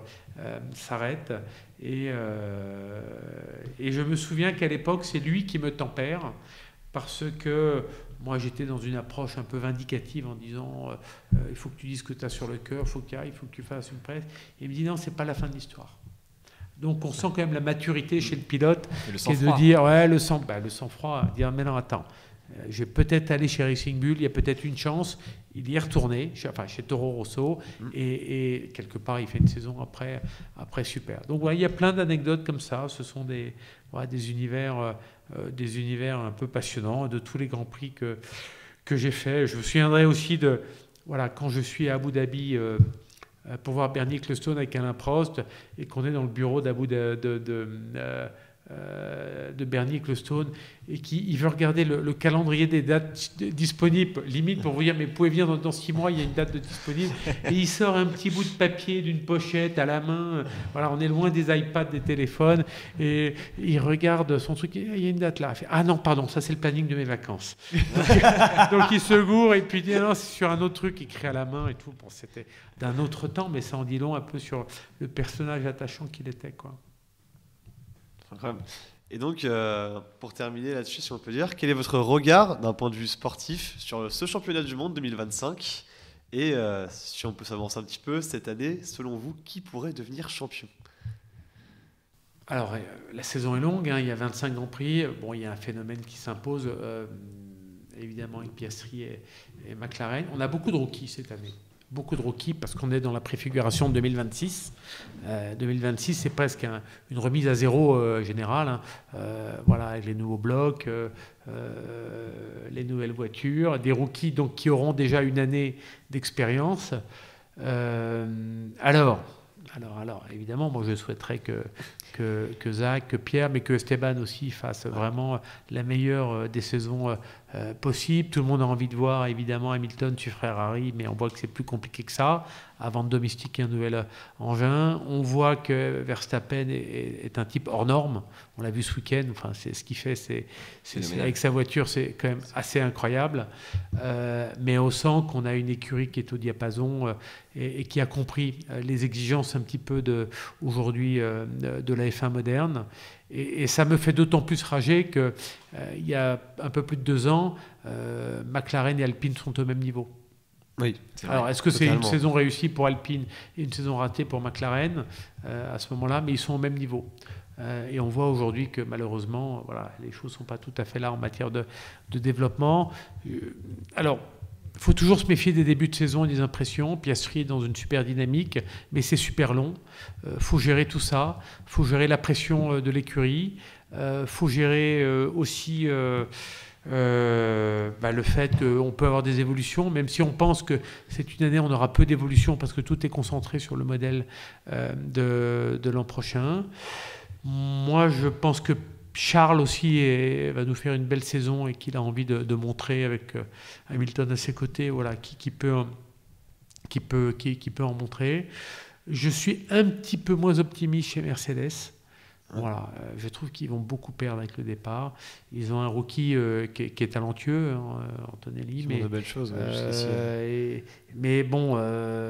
[SPEAKER 3] s'arrête. Et je me souviens qu'à l'époque, c'est lui qui me tempère, parce que moi, j'étais dans une approche un peu vindicative en disant il faut que tu dises ce que tu as sur le cœur, il faut que tu ailles, il faut que tu fasses une presse. Et il me dit non, c'est pas la fin de l'histoire. Donc on sent quand même la maturité chez le pilote, qui est de dire le sang-froid, dire mais non, attends, je vais peut-être aller chez Racing Bull, il y a peut-être une chance. Il y est retourné, chez Toro Rosso, et quelque part il fait une saison après super. Donc il y a plein d'anecdotes comme ça. Ce sont des univers un peu passionnants de tous les grands prix que j'ai fait. Je me souviendrai aussi quand je suis à Abu Dhabi pour voir Bernie Ecclestone avec Alain Prost, et qu'on est dans le bureau de Bernie Ecclestone, et il veut regarder le calendrier des dates disponibles, limite pour vous dire mais vous pouvez venir dans 6 mois, il y a une date de disponible, et il sort un petit bout de papier d'une pochette à la main. On est loin des iPads, des téléphones, et il regarde son truc, il y a une date là, il fait, ah non pardon, ça c'est le planning de mes vacances. Donc il se gourre et puis il dit non, c'est sur un autre truc écrit à la main et tout. Bon, c'était d'un autre temps, mais ça en dit long un peu sur le personnage attachant qu'il était, quoi.
[SPEAKER 2] Incroyable. Et donc, pour terminer là-dessus, si on peut dire, quel est votre regard d'un point de vue sportif sur ce championnat du monde 2025 ? Et si on peut s'avancer un petit peu, cette année, selon vous, qui pourrait devenir champion ?
[SPEAKER 3] Alors, la saison est longue, il y a 25 Grands Prix. Bon, il y a un phénomène qui s'impose, évidemment, avec Piastri et McLaren. On a beaucoup de rookies cette année. Beaucoup de rookies parce qu'on est dans la préfiguration de 2026. 2026, c'est presque une remise à zéro générale. Avec les nouveaux blocs, les nouvelles voitures, des rookies donc, qui auront déjà une année d'expérience. Alors, Alors, évidemment, moi je souhaiterais que Zach, que Pierre, mais que Esteban aussi fasse vraiment la meilleure des saisons possibles. Tout le monde a envie de voir, évidemment, Hamilton sur Ferrari, mais on voit que c'est plus compliqué que ça, avant de domestiquer un nouvel engin. On voit que Verstappen est un type hors norme. On l'a vu ce week-end. Enfin, c'est ce qu'il fait, c'est avec sa voiture, c'est quand même assez incroyable. Mais on sent qu'on a une écurie qui est au diapason et qui a compris les exigences un petit peu aujourd'hui de la F1 moderne. Et ça me fait d'autant plus rager qu'il y a un peu plus de 2 ans, McLaren et Alpine sont au même niveau.
[SPEAKER 2] Oui.
[SPEAKER 3] Alors, est-ce que c'est une saison réussie pour Alpine et une saison ratée pour McLaren à ce moment-là? Mais ils sont au même niveau. Et on voit aujourd'hui que malheureusement, voilà, les choses ne sont pas tout à fait là en matière de développement. Alors, il faut toujours se méfier des débuts de saison et des impressions. Piastri est dans une super dynamique, mais c'est super long. Il faut gérer tout ça. Il faut gérer la pression de l'écurie. Il faut gérer aussi le fait qu'on peut avoir des évolutions, même si on pense que c'est une année où on aura peu d'évolutions parce que tout est concentré sur le modèle de l'an prochain. Moi, je pense que Charles aussi va nous faire une belle saison et qu'il a envie de montrer avec Hamilton à ses côtés, voilà, qui peut en montrer. Je suis un petit peu moins optimiste chez Mercedes. Voilà, je trouve qu'ils vont beaucoup perdre avec le départ. Ils ont un rookie qui est talentueux, Antonelli.
[SPEAKER 2] Mais de belles choses.
[SPEAKER 3] Mais bon,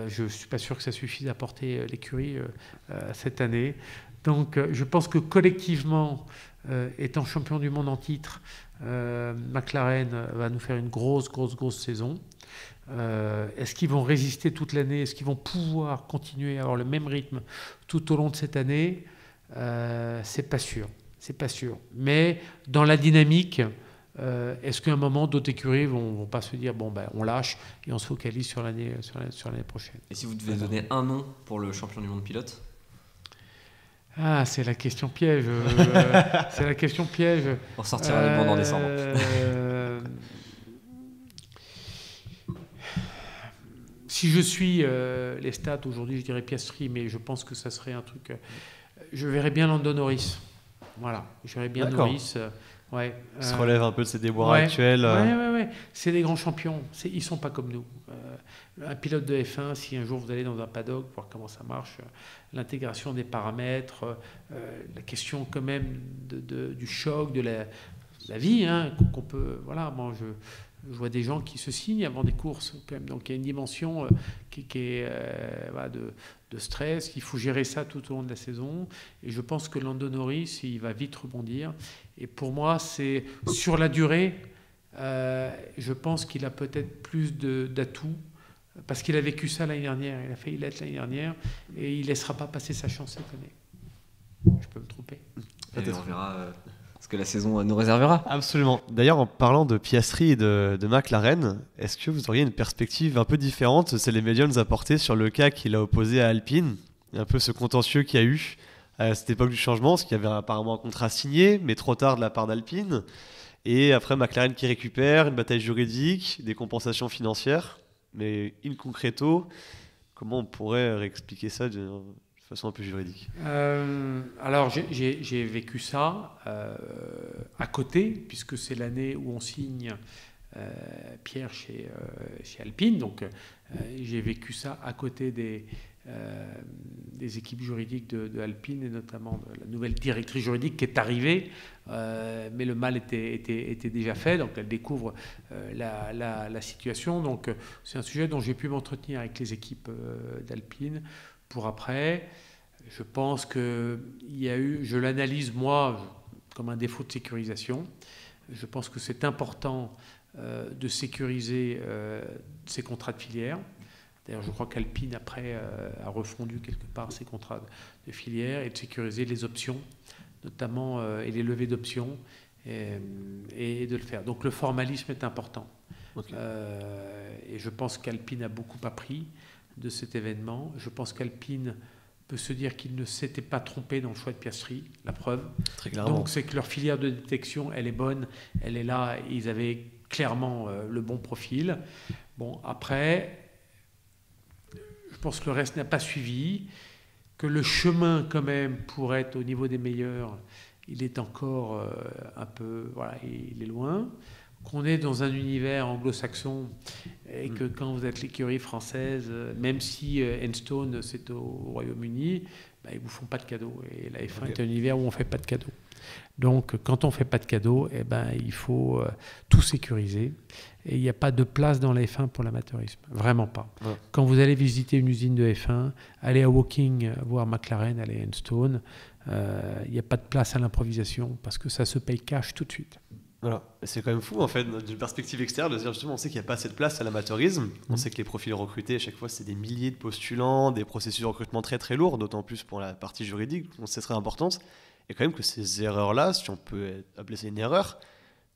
[SPEAKER 3] je ne suis pas sûr que ça suffise à porter l'écurie cette année. Donc, je pense que collectivement, étant champion du monde en titre, McLaren va nous faire une grosse saison. Est-ce qu'ils vont résister toute l'année? Est-ce qu'ils vont pouvoir continuer à avoir le même rythme tout au long de cette année? C'est pas sûr. Mais dans la dynamique, est-ce qu'à un moment, d'autres écuries vont pas se dire on lâche et on se focalise sur l'année prochaine?
[SPEAKER 1] Et si vous devez donner un nom pour le champion du monde pilote?
[SPEAKER 3] Ah, c'est la question piège.
[SPEAKER 1] On sortira les bandes en décembre.
[SPEAKER 3] Si je suis les stats aujourd'hui, je dirais Piastri, mais je pense que ça serait un truc. Je verrais bien Lando Norris. Voilà, je verrais bien Norris.
[SPEAKER 2] Il se relève un peu de ses déboires actuels.
[SPEAKER 3] Ouais. C'est des grands champions. Ils ne sont pas comme nous. Un pilote de F1, si un jour vous allez dans un paddock, voir comment ça marche, l'intégration des paramètres, la question quand même du choc, de la vie, qu'on peut... Voilà, moi je vois des gens qui se signent avant des courses quand même. Donc il y a une dimension qui est de stress, il faut gérer ça tout au long de la saison. Et je pense que Lando Norris, il va vite rebondir. Et pour moi, c'est sur la durée, je pense qu'il a peut-être plus d'atouts parce qu'il a vécu ça l'année dernière. Il a failli l'être l'année dernière et il ne laissera pas passer sa chance cette année. Je peux me tromper.
[SPEAKER 1] Et on verra ce que la saison nous réservera.
[SPEAKER 2] Absolument. D'ailleurs, en parlant de Piastri et de McLaren, est-ce que vous auriez une perspective un peu différente? C'est les médias nous apporté sur le cas qu'il a opposé à Alpine, un peu ce contentieux qu'il y a eu à cette époque du changement, parce qu'il y avait apparemment un contrat signé, mais trop tard de la part d'Alpine. Et après, McLaren qui récupère, une bataille juridique, des compensations financières. Mais in concreto, comment on pourrait réexpliquer ça de façon un peu juridique?
[SPEAKER 3] Alors, j'ai vécu ça à côté, puisque c'est l'année où on signe Pierre chez Alpine. Donc, j'ai vécu ça à côté des équipes juridiques de Alpine et notamment de la nouvelle directrice juridique qui est arrivée, mais le mal était déjà fait, donc elle découvre la situation. Donc c'est un sujet dont j'ai pu m'entretenir avec les équipes d'Alpine pour après. Je pense qu'il y a eu, je l'analyse moi comme un défaut de sécurisation. Je pense que c'est important de sécuriser ces contrats de filière. D'ailleurs, je crois qu'Alpine, après, a refondu quelque part ses contrats de filière et de sécuriser les options, notamment, et les levées d'options, et de le faire. Donc, le formalisme est important. Okay. Et je pense qu'Alpine a beaucoup appris de cet événement. Je pense qu'Alpine peut se dire qu'il ne s'était pas trompé dans le choix de Piastri, la preuve.
[SPEAKER 2] Très clairement.
[SPEAKER 3] Donc, c'est que leur filière de détection, elle est bonne, elle est là, ils avaient clairement le bon profil. Bon, après... Je pense que le reste n'a pas suivi. que le chemin quand même pour être au niveau des meilleurs, il est encore un peu, voilà, il est loin, qu'on est dans un univers anglo-saxon et que quand vous êtes l'écurie française, même si Enstone c'est au Royaume-Uni, bah, ils vous font pas de cadeaux et la F1 est un univers où on fait pas de cadeaux. Donc quand on fait pas de cadeaux, eh ben, il faut tout sécuriser et il n'y a pas de place dans la F1 pour l'amateurisme, vraiment pas. Ouais. Quand vous allez visiter une usine de F1, allez à Woking voir McLaren, allez à Enstone, il n'y a pas de place à l'improvisation parce que ça se paye cash tout de suite.
[SPEAKER 2] Voilà. C'est quand même fou en fait d'une perspective extérieure de se dire justement on sait qu'il n'y a pas assez de place à l'amateurisme, on sait que les profils recrutés à chaque fois c'est des milliers de postulants, des processus de recrutement très très lourds, d'autant plus pour la partie juridique, on sait très importante, et quand même que ces erreurs là, si on peut appeler ça une erreur,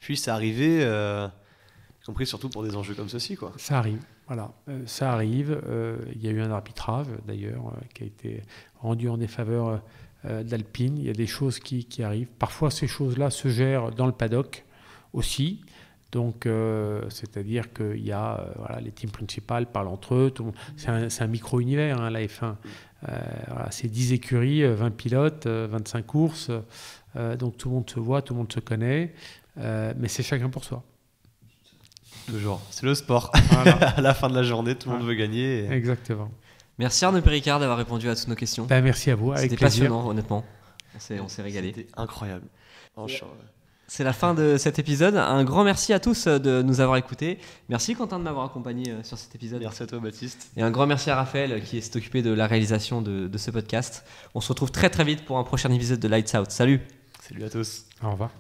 [SPEAKER 2] puissent arriver, y compris surtout pour des enjeux comme ceci quoi.
[SPEAKER 3] Ça arrive, voilà, ça arrive, il y a eu un arbitrage d'ailleurs qui a été rendu en défaveur d'Alpine, il y a des choses qui arrivent, parfois ces choses là se gèrent dans le paddock aussi, donc c'est-à-dire qu'il y a voilà, les teams principales parlent entre eux, c'est un micro-univers hein, la F1, voilà, c'est 10 écuries, 20 pilotes, 25 courses, donc tout le monde se voit, tout le monde se connaît, mais c'est chacun pour soi.
[SPEAKER 2] Toujours, c'est le sport, voilà. À la fin de la journée tout le monde veut gagner.
[SPEAKER 3] Exactement.
[SPEAKER 1] Merci Arnaud Péricard d'avoir répondu à toutes nos questions.
[SPEAKER 3] Ben, merci à vous, avec
[SPEAKER 1] C'était
[SPEAKER 3] plaisir.
[SPEAKER 1] passionnant honnêtement, on s'est régalé.
[SPEAKER 2] C'était incroyable.
[SPEAKER 1] C'est la fin de cet épisode. Un grand merci à tous de nous avoir écoutés. Merci Quentin de m'avoir accompagné sur cet épisode.
[SPEAKER 2] Merci à toi Baptiste.
[SPEAKER 1] Et un grand merci à Raphaël qui s'est occupé de la réalisation de ce podcast. On se retrouve très très vite pour un prochain épisode de Lights Out. Salut.
[SPEAKER 2] Salut à tous.
[SPEAKER 3] Au revoir.